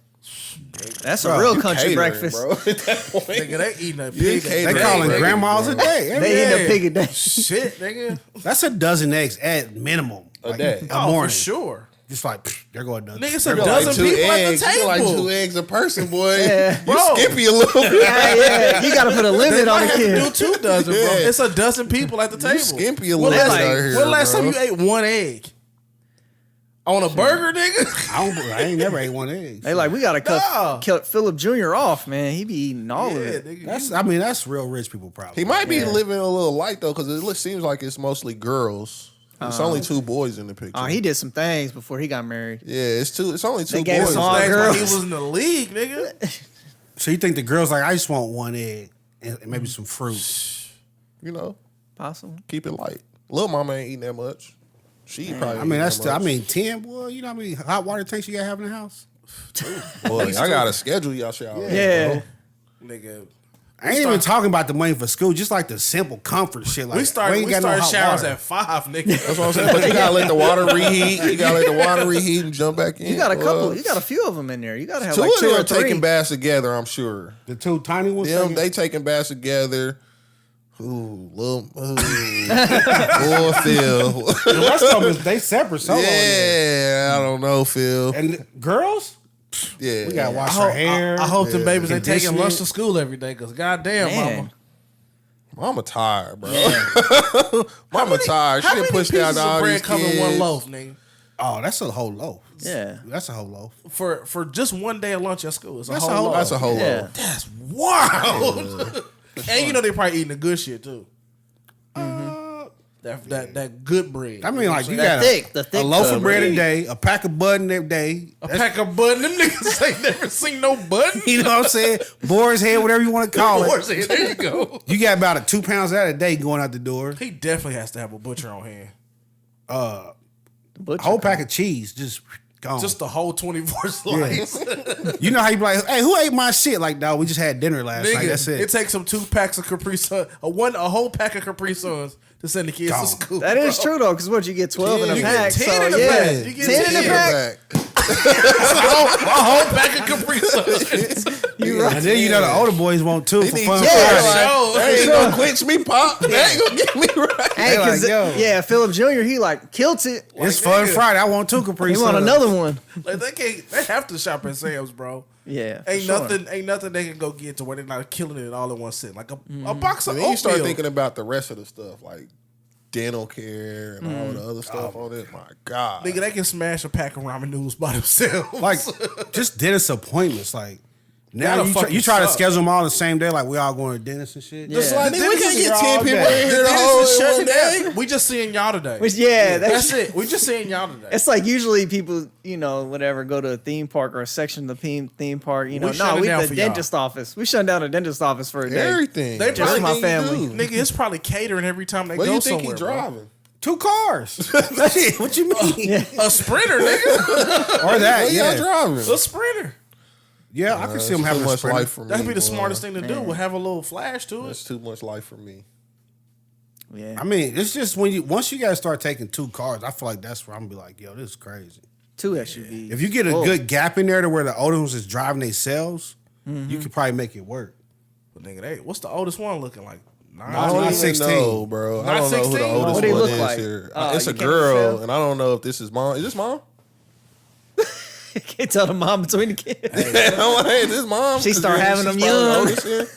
That's a Bro, real you country Catering, breakfast. bro? At that point, Nigga, they eating a You pig. can't- They Hey, calling hey, grandmas bro. a day. They eat a Yeah. pig a day. Shit, nigga. That's a dozen eggs at minimum. A day. A Oh, morning. for sure. Just like, pfft, there go another. Nigga, it's There a go dozen like people at the eggs. You table. like 2 eggs a person, boy. Yeah. You Bro. skippy a little bit. Yeah, you got to put a They limit on might the have to do kid. 2 dozen, bro. Yeah. It's a dozen people at the table. You skimpy a When little bit last- out here, when last bro. time you ate 1 egg? On a burger, nigga? I ain't never ate one egg. They like we got to No. cut Phillip Jr. off, man. He be eating all of Yeah, it. nigga. That's real rich people problem. He might be living a little light though, because it seems like it's mostly girls. It's only 2 boys in the picture. Oh, he did some things before he got married. Yeah, it's only 2 They gave boys. us all Thanks when girls. he was in the league, nigga. So you think the girls like I just want 1 egg and maybe some fruit? You know, Possible. keep it light. Little mama ain't eating that much. She probably. I mean, that's still. still. I mean, 10, boy. You know how many hot water tanks you gotta have in the house? boy, I gotta schedule y'all shit out. Yeah. Nigga. I ain't even talking about the money for school. Just like the simple comfort shit. Like We started ain't got no hot showers water. at 5, nigga. That's what I'm saying. But you gotta let the water reheat. You gotta let the water reheat and jump back in. You got a Well, couple. You got a few of them in there. You got to have 2 like of 2 them or are 3. taking baths together. I'm sure. The 2 tiny ones. Them, taking- they taking baths together. Ooh, little, boy, Phil. the rest of them is they separate. Solo in there. Yeah, I don't know, Phil. And girls, Yeah, we gotta wash I our hope, hair. I hope them babies ain't taking conditioning. lunch to school every day, because goddamn, Man. mama. Mama tired, bro. Mama tired. She How done many pushed down pieces all of bread these come kids. in one loaf, nigga? Oh, that's a whole loaf. Yeah. That's a whole loaf. For just one day of lunch at school. It's a whole loaf. That's a whole Yeah. loaf. That's wild. And you know they probably eating the good shit too. That good bread. I mean, like you That got the thick a loaf stuff. of bread a day, a pack of button every day. A pack of button. Them niggas ain't never seen no button. You know what I'm saying? Boar's head, whatever you want to call it. There you go. You got about 2 pounds of that a day going out the door. He definitely has to have a butcher on hand. A Butcher whole pack of cheese just gone. Just the whole 24 slice. You know how you be like, hey, who ate my shit? Like, dog, we just had dinner last night. Nigga, That's it. it takes them 2 packs of Capri Sun, a whole pack of Capri Suns to send the kids Gone. to school. That is true though, because what you get 12 in a You get pack. 10 So in a yeah, pack. You get 10 in a 10 pack. a whole pack of Capri Suns. You right. And then you know the older boys want too for fun. Yeah. Friday. Show. They ain't gonna quench me, Pop. They ain't gonna get me right. Hey, They 'cause like, yo. yeah, Phillip Jr. He like killed it. It's fun nigga. Friday. I want 2 Capri He want Suns. another one. Like they have to shop at Sam's, bro. Yeah, for Ain't sure. nothing they can go get to where they're not killing it all in one sit. Like a box of And then you start oatmeal. thinking about the rest of the stuff, like dental care and all the other stuff on it. My God. Nigga, they can smash a pack of ramen noodles by themselves. Like, just dentist appointments. Like, now That'll you try fucking to suck. schedule them all the same day. Like, we all going to dentist and shit. Yeah. It's like, The nigga, we dentist can't is get here 10 all people day. in here to This hold is it one shutting day. down. We just seeing y'all today. Which, yeah, That's it. We just seeing y'all today. It's like usually people, you know, whatever, go to a theme park or a section of the theme park. You know, shutting we down the for y'all. dentist office. We shutting down the dentist office for a day. Everything. They Just my family. Nigga, it's probably catering every time they What do go you think he somewhere. bro. driving? 2 cars. Shit, what you mean? A sprinter, nigga. Or that, What y'all yeah. driving? A sprinter. Yeah, I can see them That's having too a much sprinter. life for me. That'd be the boy. smartest thing to do. Would have a little flash to it. That's too much life for me. Yeah, I mean, it's just once you guys start taking 2 cars, I feel like that's where I'm gonna be like, yo, this is crazy. 2 SUVs. If you get a Whoa. good gap in there to where the older ones is driving themselves, you could probably make it work. But nigga, they, what's the oldest one looking like? I Not don't even 16. know, bro. I Not don't know who 16? the oldest What do he one look is like? here. you It's a can't girl, tell? and I don't know if this is mom. Is this mom? Can't tell the mom between the kids. I'm like, hey, is this mom? She start having them probably the young. oldest here.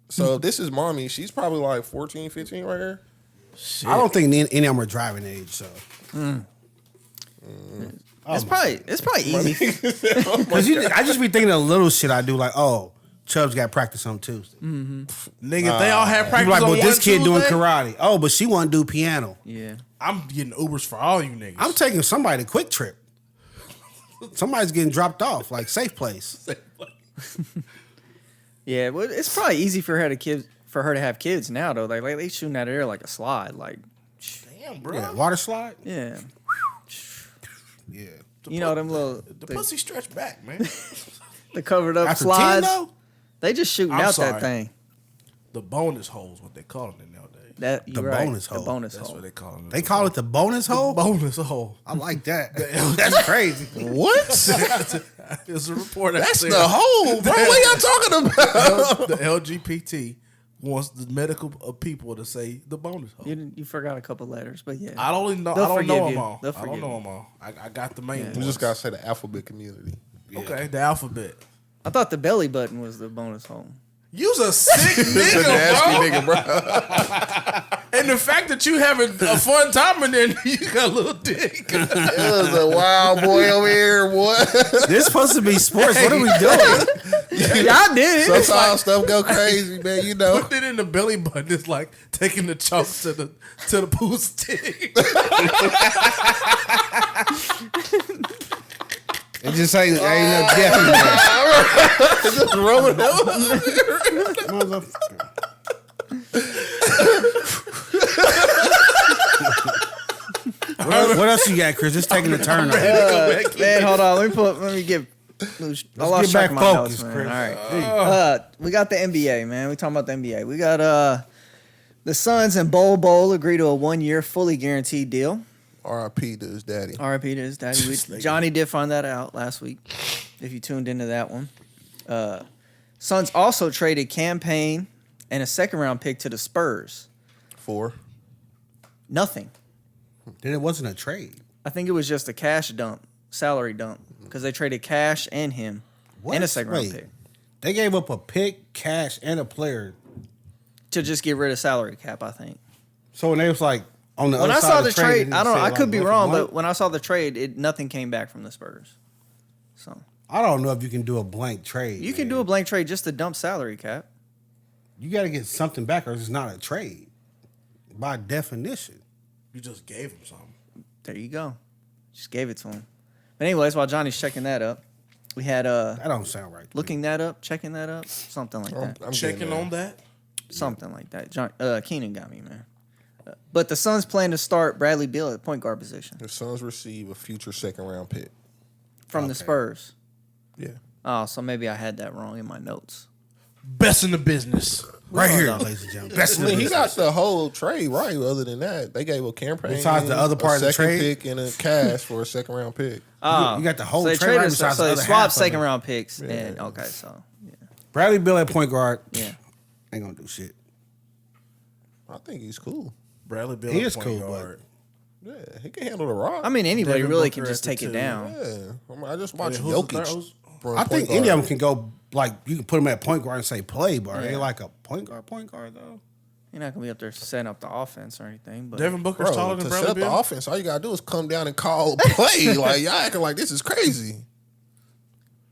So if this is mommy. She's probably like 14, 15 right here. I don't think any of them are driving age, so. It's probably easy. Because I just be thinking of little shit I do, like, oh, Chubb's got practice on Tuesday. Nigga, if they all have You practice be like, on but this one kid doing Tuesday, karate. Oh, but she want to do piano. Yeah. I'm getting Ubers for all you niggas. I'm taking somebody to Quick Trip. Somebody's getting dropped off, like Safe Place. Yeah, well, it's probably easy for her to have kids now though. Like they shooting out of there like a slide. Like, Damn, bro. Yeah, water slide. yeah, Yeah. you know them little The pussy stretched back, man. the covered up After 10 slides. though, They just shooting I'm out sorry. that thing. The bonus hole is what they call it nowadays. That The you're right, bonus hole. The bonus That's hole. what they call it. they call it the bonus hole. bonus hole. I like that. That's crazy. What? It's a report. That's the hole, bro. What y'all talking about? The LGBT wants the medical people to say the bonus hole. You forgot a couple letters, but yeah. I don't know. They'll I don't forgive know you. them all. They'll I don't forgive know you. them all. I got the main We ones. just gotta say the alphabet community. Okay, the alphabet. I thought the belly button was the bonus hole. You's a sick It's a nigga, nasty bro. nigga, bro. And the fact that you having a fun time and then you got a little dick. It was a wild boy over here, boy. This supposed to be sports. What are we doing? Y'all did it. Sometimes stuff go crazy, man. You know. Put it in the belly button. It's like taking the chalk to the pool stick. It just ain't no death in there. Just rolling up. Motherfucker. What else you got, Chris? It's taking a turn. Man, hold on. Let me get. I lost get track back of my focused, notes, man. Chris. All right. We got the NBA, man. We talking about the NBA. We got the Suns and Bol Bol agree to a 1-year fully guaranteed deal. R.I.P. to his daddy. R.I.P. to his daddy. Johnny did find that out last week. If you tuned into that one, Suns also traded Payne and a second-round pick to the Spurs. 4. Nothing. Then it wasn't a trade. I think it was just a cash dump, salary dump, because they traded cash and him What? and a second-round Wait. pick They gave up a pick, cash, and a player. to just get rid of salary cap. I think. So when they was like, On the When other I side saw of the trade, trade, they didn't I don't. say, I like, could be left wrong, blank. but when I saw the trade, nothing came back from the Spurs. So I don't know if you can do a blank trade. you can do a blank trade just to dump salary cap. You got to get something back, or it's not a trade by definition. You just gave him something. There you go. Just gave it to him. But anyways, while Johnny's checking that up, we had That don't sound right. to me. looking that up, checking that up, something like that. I'm Checking getting there. on that. Something like that. Keenan got me, man. But the Suns plan to start Bradley Beal at point guard position The Suns receive a future second round pick. from the Spurs. Yeah. Oh, so maybe I had that wrong in my notes. Best in the business. Right here, ladies and gentlemen. Best in I the mean, he business. got the whole trade right. Other than that, they gave a campaign. Besides the other part a of the second trade? pick and a cash for a second round pick. Oh, you got the whole so they trade right traded, besides so the they other half swapped of second it. round picks and okay, so yeah. Bradley Beal at point guard. Yeah. Ain't gonna do shit. I think he's cool. Bradley Beal. He at is point cool, guard. Yeah, he can handle the rock. I mean, anybody Devin really Booker can just at the take it two. down. Yeah, I just watched Who's the Jokic. third? run I point think guard. any of them can go, like, you can put them at point guard and say play, but are they Yeah. like a point guard, though? You're not gonna be up there setting up the offense or anything, but Devin Booker's Bro, taller to than set Bradley up the Beal. offense, all you gotta do is come down and call a play. Like y'all acting like this is crazy.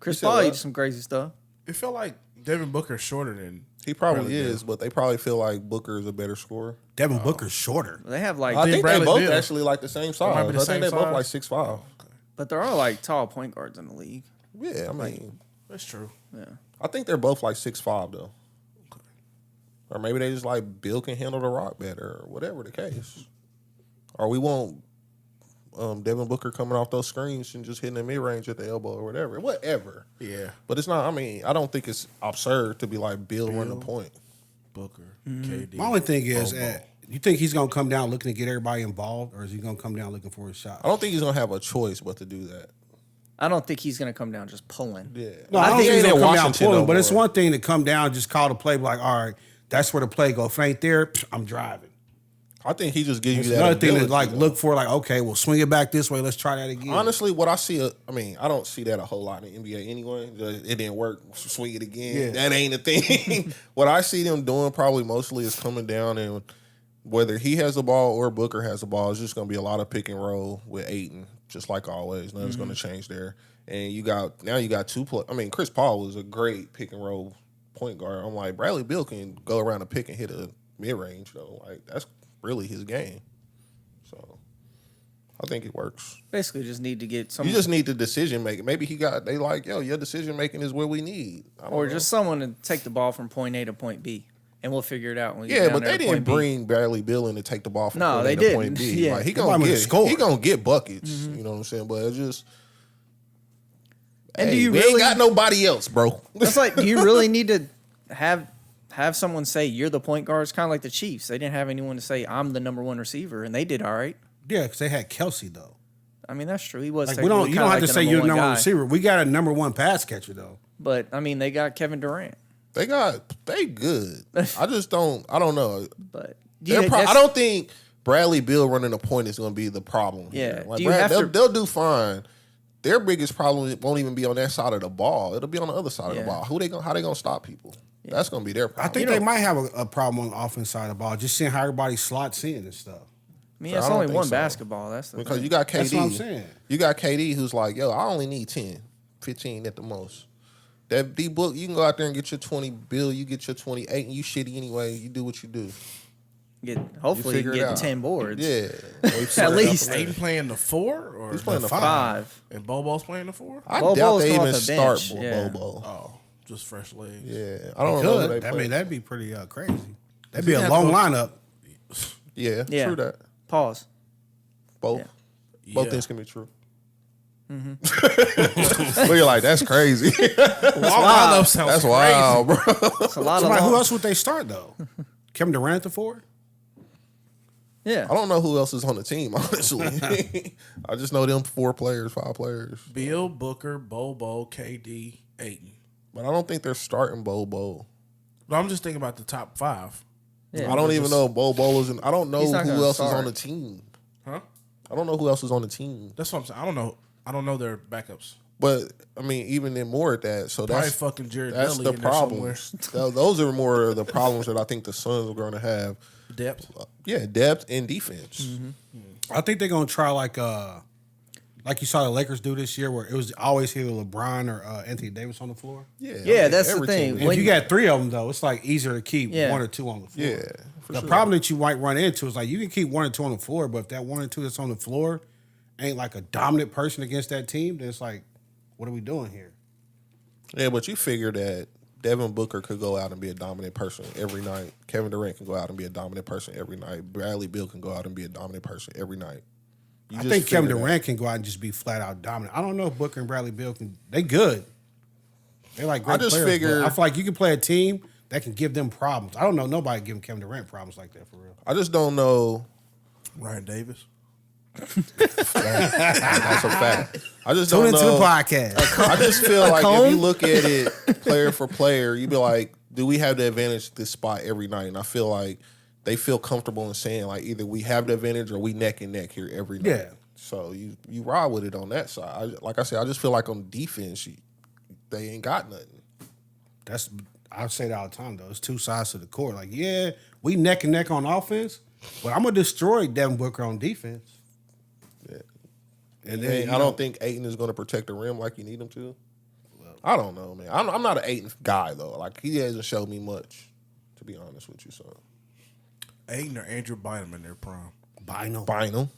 Chris You said Paul what? did some crazy stuff. It felt like Devin Booker's shorter than He probably Bradley is, but they probably feel like Booker is a better scorer. Devin Booker's shorter. They have like, I think Bradley they both Beal. actually like the same size. might be the I same think they both size. like 6'5". but there are like tall point guards in the league. Yeah, I mean, That's true. Yeah, I think they're both like 6'5" though. Or maybe they just like Bill can handle the rock better, or whatever the case. Or we want Devin Booker coming off those screens and just hitting the mid range at the elbow or whatever. Whatever. Yeah, But it's not, I mean, I don't think it's absurd to be like Bill running the point. Booker, Mm-hmm. KD. My only thing is, Bol Bol. you think he's going to come down looking to get everybody involved, or is he going to come down looking for his shot? I don't think he's going to have a choice but to do that. I don't think he's gonna come down just pulling. Yeah. No, I don't he think he's ain't going in to come down Washington pulling, no but it's more. one thing to come down, just call the play, be like, all right, that's where the play go. If it ain't there, I'm driving. I think he just gives It's you that another thing to ability, like though. look for, like, okay, we'll swing it back this way. Let's try that again. Honestly, what I see, I mean, I don't see that a whole lot in the NBA anyway. It didn't work. Swing it again. Yeah. That ain't a thing. What I see them doing probably mostly is coming down and whether he has the ball or Booker has the ball, it's just going to be a lot of pick and roll with Ayton, just like always. Nothing's going to change there. And you got two. I mean, Chris Paul was a great pick and roll point guard. I'm like, Bradley Beal can go around a pick and hit a mid range though. Like that's really his game. So I think it works. Basically, just need to get some, You just need the decision making. Maybe they like, yo, your decision making is what we need. I don't or know. just someone to take the ball from point A to point B, and we'll figure it out. When we get Yeah, down but there they to didn't point B. bring Bradley Beal in to take the ball from No, point they A to didn't. point B. Yeah. Like, he Nobody would've scored. gonna get buckets. You know what I'm saying? But it's just And hey, do you we really? ain't got nobody else, bro. It's like, do you really need to have someone say you're the point guard? It's kind of like the Chiefs. They didn't have anyone to say I'm the number one receiver, and they did all right. Yeah, because they had Kelsey though. I mean, that's true. He was. Like you technically don't kinda have to the say you're the one number one guy. receiver. We got a number one pass catcher though. But I mean, they got Kevin Durant. they good. I don't know. But I don't think Bradley Beal running a point is going to be the problem. Yeah. here. Like Do you have to- they'll do fine. Their biggest problem won't even be on that side of the ball. It'll be on the other side of the Yeah. ball. How they going to stop people? That's going to be their I problem. think they might have a problem on the offense side of the ball, just seeing how everybody slots in and stuff. I mean, I it's don't only think one so. basketball. That's the because thing. you got KD. That's what I'm saying. You got KD who's like, yo, I only need 10, 15 at the most. That D book, you can go out there and get your 20 bill, you get your 28, and you shitty anyway. You do what you do. Hopefully, you figure it get out. 10 boards. Yeah. At least. Aiden playing the 4 or He's playing the 5. and Bol Bol's playing the 4. I Bol doubt Bol's they come even off the start bench, Bol yeah. Bol. Oh, just fresh legs. Yeah, I don't know. Who they Good. I play. mean, that'd be pretty crazy. That'd be a have long to- lineup. Yeah, Yeah. true that. Pause. Both. Yeah. Both things can be true. But you're like, that's crazy. Long lineup sounds That's crazy. wild, bro. It's a lot of Somebody, who long- else would they start though? Kevin Durant at the 4? Yeah. I don't know who else is on the team, honestly. I just know them 5 players. Beal, Booker, Bol Bol, KD, Aiden. But I don't think they're starting Bol Bol. But I'm just thinking about the top 5. Yeah. I don't even know if Bol Bol is in. I don't know He's not who gonna else is start. on the team. Huh? I don't know who else is on the team. That's what I'm saying. I don't know. I don't know their backups. But I mean, even then more at that. So Probably that's fucking Jared that's Dudley the in there somewhere. problems. Those are more of the problems that I think the Suns are going to have. Depth. Yeah, depth and defense. Mm-hmm. I think they're gonna try like you saw the Lakers do this year, where it was always either LeBron or Anthony Davis on the floor. Yeah, that's the every thing. team- If you got three of them though, it's like easier to keep Yeah. one or two on the floor. Yeah, for The sure. problem that you might run into is like you can keep one or two on the floor, but if that one or two that's on the floor ain't like a dominant person against that team, then it's like, what are we doing here? Yeah, but you figure that Devin Booker could go out and be a dominant person every night. Kevin Durant can go out and be a dominant person every night. Bradley Beal can go out and be a dominant person every night. You I just think Kevin figure that. Durant can go out and just be flat out dominant. I don't know if Booker and Bradley Beal can. They good. They like great I just players. figure- But I feel like you can play a team that can give them problems. I don't know nobody giving Kevin Durant problems like that for real. I just don't know. Ryan Davis. That's a fact. I just Tune don't into the know. podcast. I just feel like if cone? you look at it player for player, you'd be like, do we have the advantage at this spot every night? And I feel like they feel comfortable in saying like either we have the advantage or we neck and neck here every night. Yeah. So you ride with it on that side. Like I said, I just feel like on defense, they ain't got nothing. I say that all the time though. It's two sides to the court. Like, yeah, we neck and neck on offense, but I'm gonna destroy Devin Booker on defense. Yeah. And And then I don't think Ayton is going to protect the rim like you need him to. I don't know, man. I'm not an Ayton guy though. Like he hasn't showed me much, to be honest with you. So Ayton or Andrew Bynum in their prime. Bynum.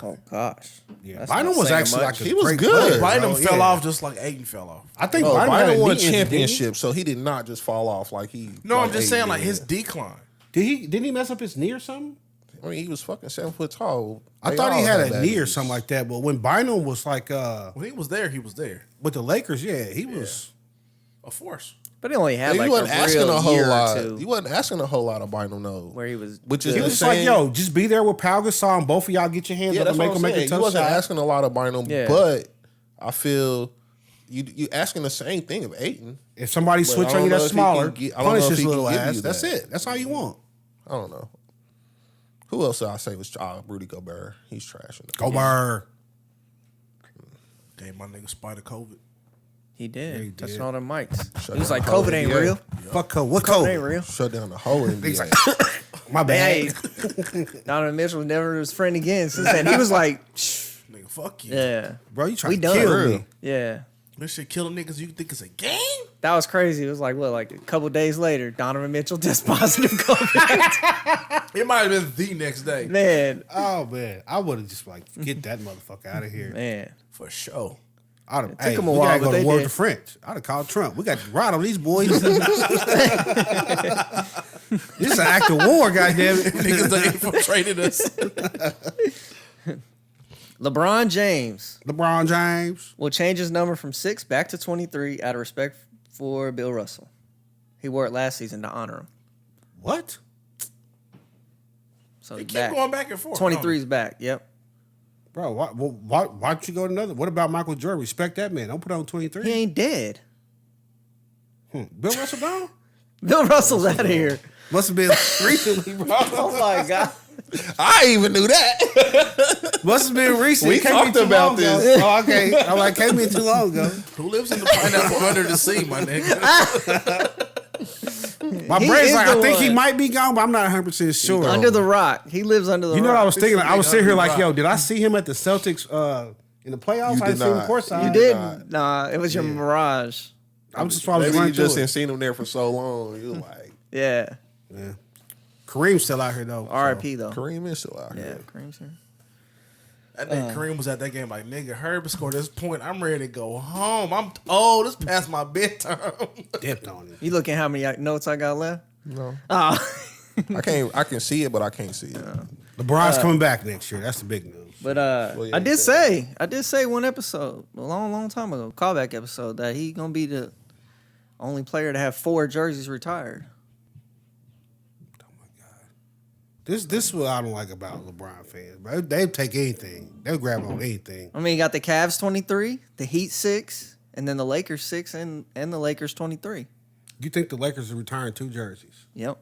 Oh gosh. Yeah, That's Bynum not was saying actually much. like a He was great good. player, Bynum bro. fell Yeah. off just like Ayton fell off. I think no, Bynum had Bynum a won knee injury, didn't he? championships, so he did not just fall off like he. No, I'm just Ayton saying like did. his decline. Didn't he mess up his knee or something? I mean, he was fucking 7 foot tall. I They thought he all had a bad knee or knees. something like that. But when Bynum was like When he was there, he was there. with the Lakers, yeah, he was. A force. But he only had Yeah, like you wasn't a asking real a whole year lot. or two You wasn't asking a whole lot of Bynum, no. where he was. Which is He the was same. like, yo, just be there with Pau Gasol and both of y'all get your hands Yeah, up that's and what make I'm them make a saying. You tough wasn't shot. asking a lot of Bynum, Yeah. but I feel you asking the same thing of Ayton. If somebody But switch I on don't you know that's if he can smaller, get- I don't know punish if his he can little give ass. you That's that. it. That's all you want. I don't know. Who else did I say was Rudy Gobert? He's trash. Go Bird. Damn, my nigga spider COVID. He did. he Touching did. all them mics. Shut He was down like, the whole COVID ain't NBA. real. Fuck Cole. What COVID Cole? ain't real. Shut down the whole NBA. My Hey, bad. Donovan Mitchell was never his friend again since then. He was like, Shh. Nigga, fuck you. Yeah. Bro, you trying We to done. kill me. Yeah. This shit killing niggas. You think it's a game? That was crazy. It was like, what, like a couple days later, Donovan Mitchell test positive COVID. It might have been the next day. Man. Oh, man. I would have just like, get that motherfucker out of here. Man. For sure. I'd have, took him a we while, gotta but go to they war did. with the French. I'd have called Trump. We got to ride on these boys. This is an act of war, goddammit. Niggas done infiltrated us. LeBron James LeBron James. will change his number from 6 back to 23 out of respect for Bill Russell. He wore it last season to honor him. What? So They he's keep back. going back and forth. 23 is back. Yep. Bro, why don't you go to another? What about Michael Jordan? Respect that man. Don't put on 23. He ain't dead. Bill Russell gone? Bill Russell's out of here. Must have been recently, bro. Oh my God. I even knew that. Must have been recent. We It can't be talked too about long this. ago. Oh, okay. I'm like, can't be too long ago. Who lives in the pineapple under the sea, my nigga? My He brain's is like, the I think he one. might be gone, but I'm not 100% sure. Under the rock. He lives under the You know rock. what I was thinking? I was sitting here like, Rock. yo, did I see him at the Celtics in the playoffs? You I did didn't see him not. courtside. You didn't? Nah, it was your mirage. I was just probably Maybe you running just through ain't it. seen him there for so long. You like Yeah. Yeah. Kareem's still out here, though. R.I.P. though. Kareem is still out Yeah, here. Kareem's here. That nigga Kareem was at that game like, nigga, Herb scored this point. I'm ready to go home. I'm old. This past my bedtime. Dipped on it. You looking how many notes I got left? No, Oh. I can see it, but I can't see it. LeBron's coming back next year. That's the big news. But Well, yeah, I you did said say one episode, a long time ago, callback episode, that he gonna be the only player to have 4 jerseys retired. This is what I don't like about LeBron fans, bro. They take anything. They'll grab on anything. I mean, you got the Cavs 23, the Heat 6, and then the Lakers 6 and the Lakers 23. You think the Lakers are retiring 2 jerseys? Yep.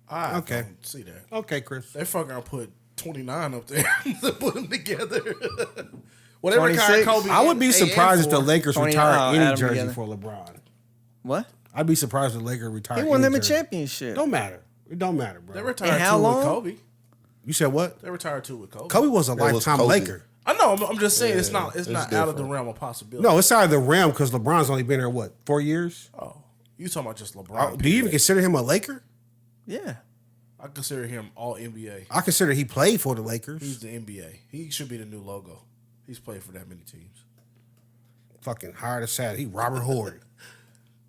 I Okay. don't see that. Okay, Chris. They fucking gonna put 29 up there to put them together. Whatever 26? Kobe I would be surprised if the Lakers 20 retire add any 'em jersey together. for LeBron. What? I'd be surprised if the Lakers retire He won any them a jersey. championship. Don't matter. It don't matter, bro. They retired And how too long? with Kobe. You said what? They retired too with Kobe. Kobe was a That was lifetime Kobe. Laker. I know. I'm just saying it's not it's out of the different. realm of possibility. No, it's out of the realm because LeBron's only been here, what, 4 years? Oh, you talking about just LeBron? Do you even consider him a Laker? Yeah. I consider him all NBA. I consider he played for the Lakers. He's the NBA. He should be the new logo. He's played for that many teams. Fucking hard as sad. He Robert Horry.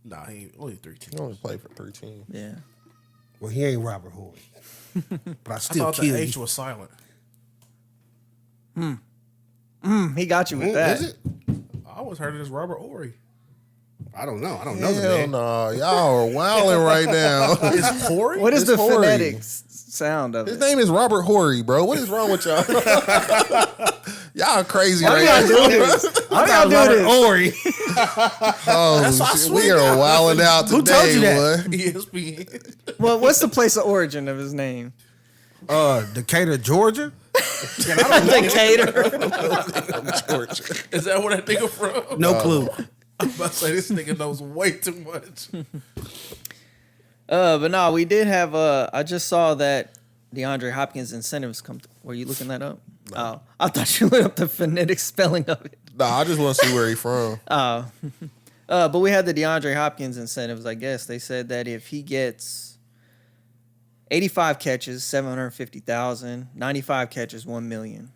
Nah, he ain't only 3 teams. He only played for 3 teams. Yeah. Well, he ain't Robert Horry. But I I still thought kill the you. H was silent. He got you with that. Is it? I always heard it as Robert Horry. I don't know. I don't know the Hell man. no, y'all are wilding right now. Is Horry? What is It's the Horry. phonetic sound of His it? name is Robert Horry, bro. What is wrong with y'all? Y'all crazy Why right do y'all now. do this? Why do y'all do Robert this? Horry. Oh, That's why I shit, we swear are now. wilding out today, Who told you that? boy. ESPN. Well, what's the place of origin of his name? Decatur, Georgia. Decatur. Is that where that nigga from? No clue. I'm about to say this nigga knows way too much. But no, we did have. I just saw that DeAndre Hopkins incentives come. Were you looking that up? No. Oh, I thought you looked up the phonetic spelling of it. Nah, I just want to see where he from. But we had the DeAndre Hopkins incentives. I guess they said that if he gets 85 catches, 750,000, 95 catches, 1 million.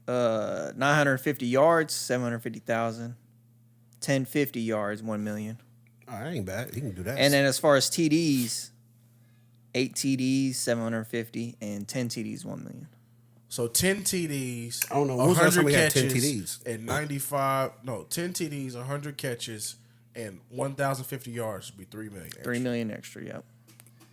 950 yards, 750,000. 1050 yards, 1 million. Oh, that ain't bad. He can do that. And then as far as TDs, 8 TDs, 750, and 10 TDs, 1 million. So 10 TDs. I don't know. When was the last time 100 we had 10 catches TDs? and 95. No, 10 TDs, 100 catches, and 1,050 yards would be 3 million. 3 million extra, yep.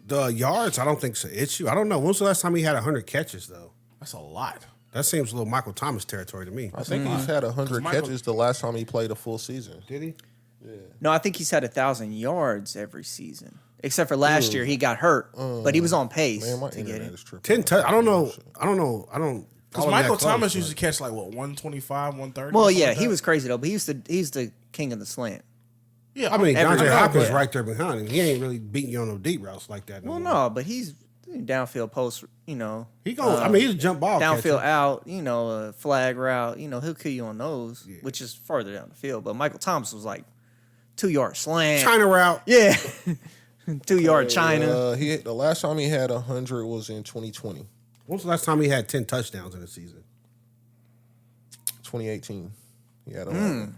The yards, I don't think it's an issue. I don't know. When was the last time he had 100 catches, though? That's a lot. That seems a little Michael Thomas territory to me. I think he's had 100 Michael- catches the last time he played a full season. Did he? No, I think he's had 1,000 yards every season. Except for last year, he got hurt, but he was on pace Man, my to get internet it. is tripping. 10 touch. I don't know. I don't. Because follow Michael that close, Thomas but- used to catch like, what, 125, 130? Well, something yeah, like he that? was crazy, though, but he's the king of the slant. Yeah, I mean, Every- DeAndre I know, Hopkins but- right there behind him. He ain't really beating you on no deep routes like that. Well, more. no, but he's downfield post, He goes. I mean, he's a jump ball downfield catcher. out, a flag route, he'll kill you on those, which is farther down the field. But Michael Thomas was like 2-yard slant. China route. Yeah. 2-yard China. The last time he had 100 was in 2020, When was the last time he had 10 touchdowns in a season? 2018. He had 11.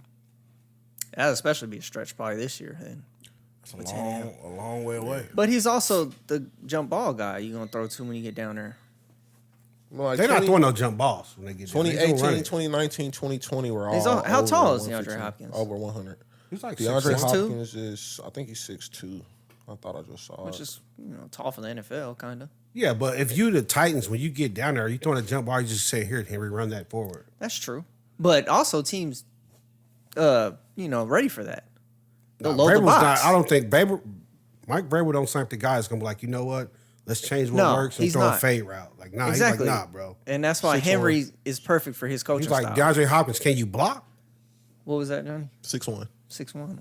That'd especially be a stretch probably this year then. That's a long way away. But he's also the jump ball guy you're going to throw to when you get down there. Like They're not throwing no jump balls when they get there. They gonna 2018, run it. 2019, 2020 were all. He's all- how over tall is 150, DeAndre Hopkins? Over 100. He's like DeAndre 6'2". Hopkins is, I think he's 6'2". I thought I just saw Which it. is, tall for the NFL, kind of. Yeah, but if you the Titans, when you get down there, you throwing a jump ball, you just say, "Here, Henry, run that forward." That's true. But also teams, ready for that. They'll load the Vrabel's box. not. I don't think Mike Vrabel don't sound like the guy that's gonna be like, you know what? Let's change what No, works and he's throw a not. fade route. Like, nah, Exactly. he's like, nah, bro. And that's why 6'1". Henry is perfect for his coaching He's like, style. DeAndre Hopkins, can you block? What was that, Johnny? 6'1". 6'1".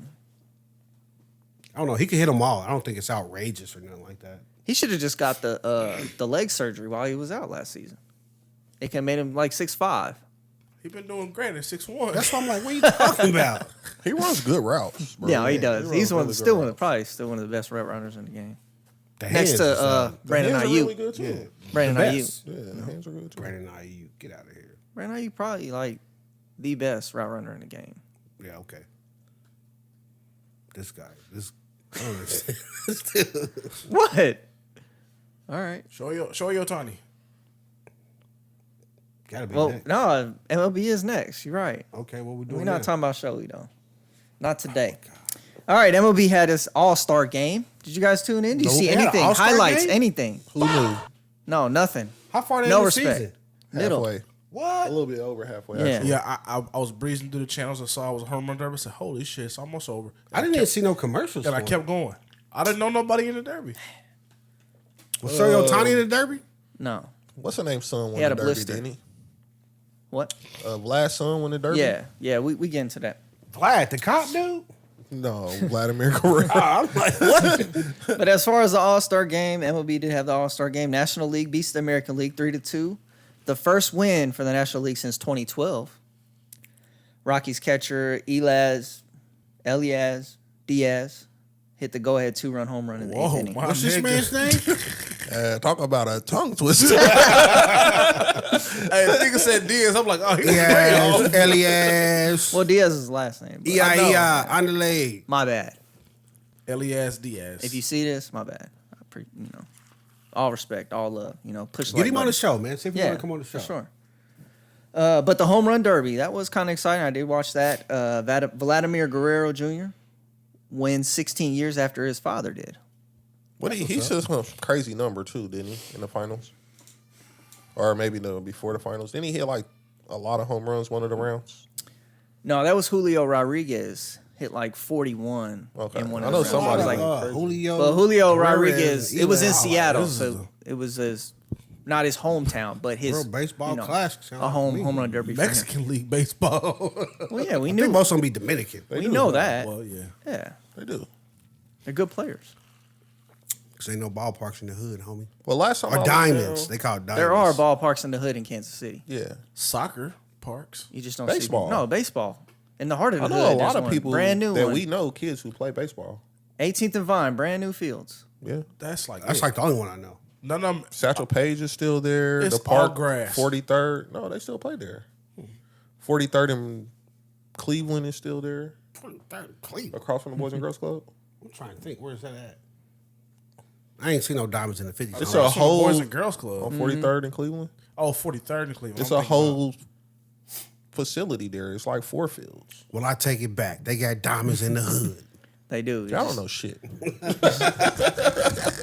I don't know. He can hit them all. I don't think it's outrageous or nothing like that. He should have just got the leg surgery while he was out last season. It could have made him like 6'5". He been doing great at 6'1". That's why I'm like, what are you talking about? He runs good routes, bro. Yeah, he does. runs He's really good still routes. probably still one of the best route runners in the game. The Next hands to is, The Brandon hands are Ayuk. really good too. Brandon the Ayuk. best. Yeah, the hands are good too. Brandon Ayuk, get out of here. Brandon Ayuk probably like the best route runner in the game. Yeah, okay. This guy, I don't understand. What? All right. Show your Tony. Gotta be Well, next. no, MLB is next. You're right. Okay, what we doing? We're not now? talking about Shelly though. Not today. All right, MLB had this All-Star game. Did you guys tune in? Did you No, see they had an anything? All-Star Highlights? game? Anything? Who knew? No, nothing. How far they No in the respect. season? Middle. Halfway. What? A little bit over halfway. Yeah. Actually. Yeah, I was breezing through the channels. I saw it was a home run derby. I said, holy shit, it's almost over. I didn't even see no commercials. And I for it. kept going. I didn't know nobody in the derby. Was Shohei Ohtani in the Derby? No. What's her name's son won had the a derby, blister. didn't he? What? Vlad's son won the derby? Yeah, we get into that. Vlad, the cop dude? No, Vladimir Guerrero. I'm like, what? But as far as the All-Star game, MLB did have the All-Star game. National League beats the American League 3-2. The first win for the National League since 2012. Rockies catcher Elias Diaz hit the go-ahead 2-run home run in the 8th inning. What's this man's name? Talk about a tongue twister. Hey, the nigga said Diaz. I'm like, oh, he's Yes, Elias. Well, Diaz is his last name. but- Andale. My bad. Elias Diaz. If you see this, my bad. All respect, all love. Push. Get him on the show, man. See if you want to come on the show. For sure. But the home run derby, that was kind of exciting. I did watch that. Vladimir Guerrero Jr. wins 16 years after his father did. He said some crazy number too, didn't he, in the finals? Or maybe before the finals. Didn't he hit like a lot of home runs one of the rounds? No, that was Julio Rodriguez. Hit like 41 in one of the rounds. Somebody like Julio. Well, Julio Perez, Rodriguez, it was in Seattle, this is so it was not his hometown, but his World Baseball Classic. a home run derby. Mexican League Baseball. Well, yeah, we I knew. think most of them be Dominican. We know that. Well, yeah. Yeah, They do. they're good players. Because ain't no ballparks in the hood, homie. Well, last time I Or was diamonds. there- They call it diamonds. There are ballparks in the hood in Kansas City. Yeah. Soccer parks. You just don't Baseball. see them. No, baseball. In the heart of the I know hood, a there's lot of one. people brand new that one. we know, kids who play baseball. 18th and Vine, brand new fields. Yeah. That's like That's like the only one I know. none of them. Satchel Paige is still there. It's The park, all grass. 43rd. No, they still play there. 43rd in Cleveland is still there. Cleveland. Across from the Boys and Girls Club. I'm trying to think. Where's that at? I ain't seen no diamonds in the 50s. It's I a don't- whole Boys and Girls Club. on 43rd in Cleveland. Oh, 43rd in Cleveland. It's I'm a thinking whole facility there. It's like 4 fields. Well, I take it back. They got diamonds in the hood. They do. I don't know shit.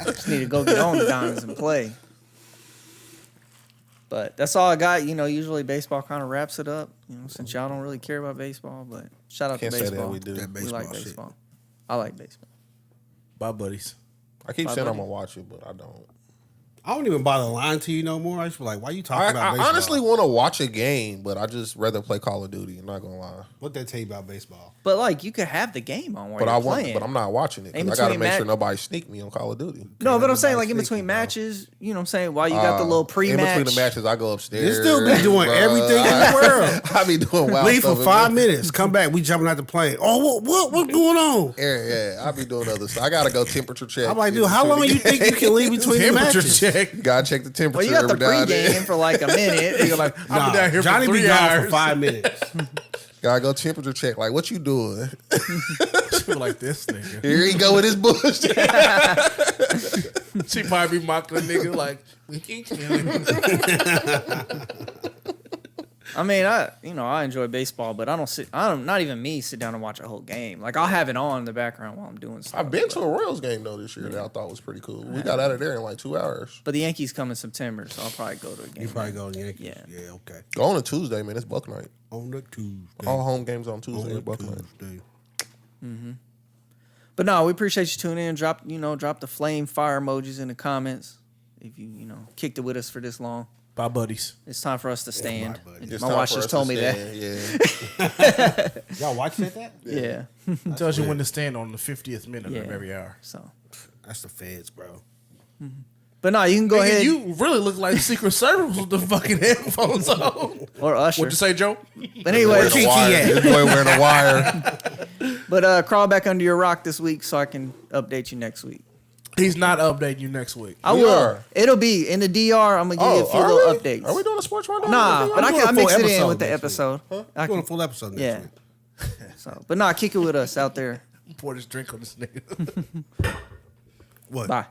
Just need to go get on the diamonds and play. But that's all I got. Usually baseball kind of wraps it up. Since y'all don't really care about baseball, but shout out Can't to say baseball. that we do. That We baseball like shit. baseball. I like baseball. Bye, buddies. I keep My saying I'm buddy. gonna watch it, but I don't. I don't even bother lying to you no more. I just be like, why you talking I about baseball? honestly want to watch a game, but I just rather play Call of Duty. I'm not gonna lie. What they tell you about baseball? But you could have the game on while But you're playing. I'm not watching it In because I gotta between make sure ma- nobody sneak me on Call of Duty. No, but I'm saying everybody in between sneaky, bro. matches, you know what I'm saying? While you got the little In pre-match. between the matches, I go upstairs. You still be doing bruh. everything in the world. I be doing wild Leave for stuff. 5 minutes. Come back. We jumping out the plane. Oh, what's going on? Yeah, I be doing other stuff. I gotta go temperature check. I'm like, dude, how long you think you can leave between the Temperature matches? check. Gotta check the temperature Well, you got the every now and then. pregame for like a minute. You're like, I've Nah, been down here Johnny for be 3 gone hours. for 5 minutes. Gotta go temperature check. Like, what you doing? Feel like this nigga. Here he go with his bullshit. She probably be mocking the nigga like, we keep killing. I mean, I enjoy baseball, but not even me sit down and watch a whole game. Like I'll have it on in the background while I'm doing stuff. I've been to a Royals game though this year that I thought was pretty cool. We got out of there in like 2 hours. But the Yankees come in September, so I'll probably go to a game. You probably go to the Yankees. Yeah. Yeah, okay. Go on a Tuesday, man. It's Buck night. On the Tuesday. All home games on Tuesday On at Buck the night. Tuesday. But no, we appreciate you tuning in. Drop the flame fire emojis in the comments if you kicked it with us for this long. Bye, buddies. It's time for us to stand. bye, buddy. It's My time watch for just us told to me that. stand, Yeah. Y'all watching that? Yeah. It tells you when to stand on the 50th minute of Yeah. every hour. So, That's the feds, bro. but no, you can go Nigga, ahead you really look like Secret Service with the fucking headphones on. or Usher. What'd you say, Joe? But anyway, Wearing a wire. This boy wearing a wire. but crawl back under your rock this week so I can update you next week. He's not updating you next week. I We will. are. It'll be in the DR. I'm gonna give you a few are little we? updates. Are we doing a sports rundown? Nah, but I doing a can mix full it in episode with the next week. episode. I We're doing can, a full episode next yeah. week. So, but nah, kick it with us out there. Pour this drink on this nigga. What? Bye.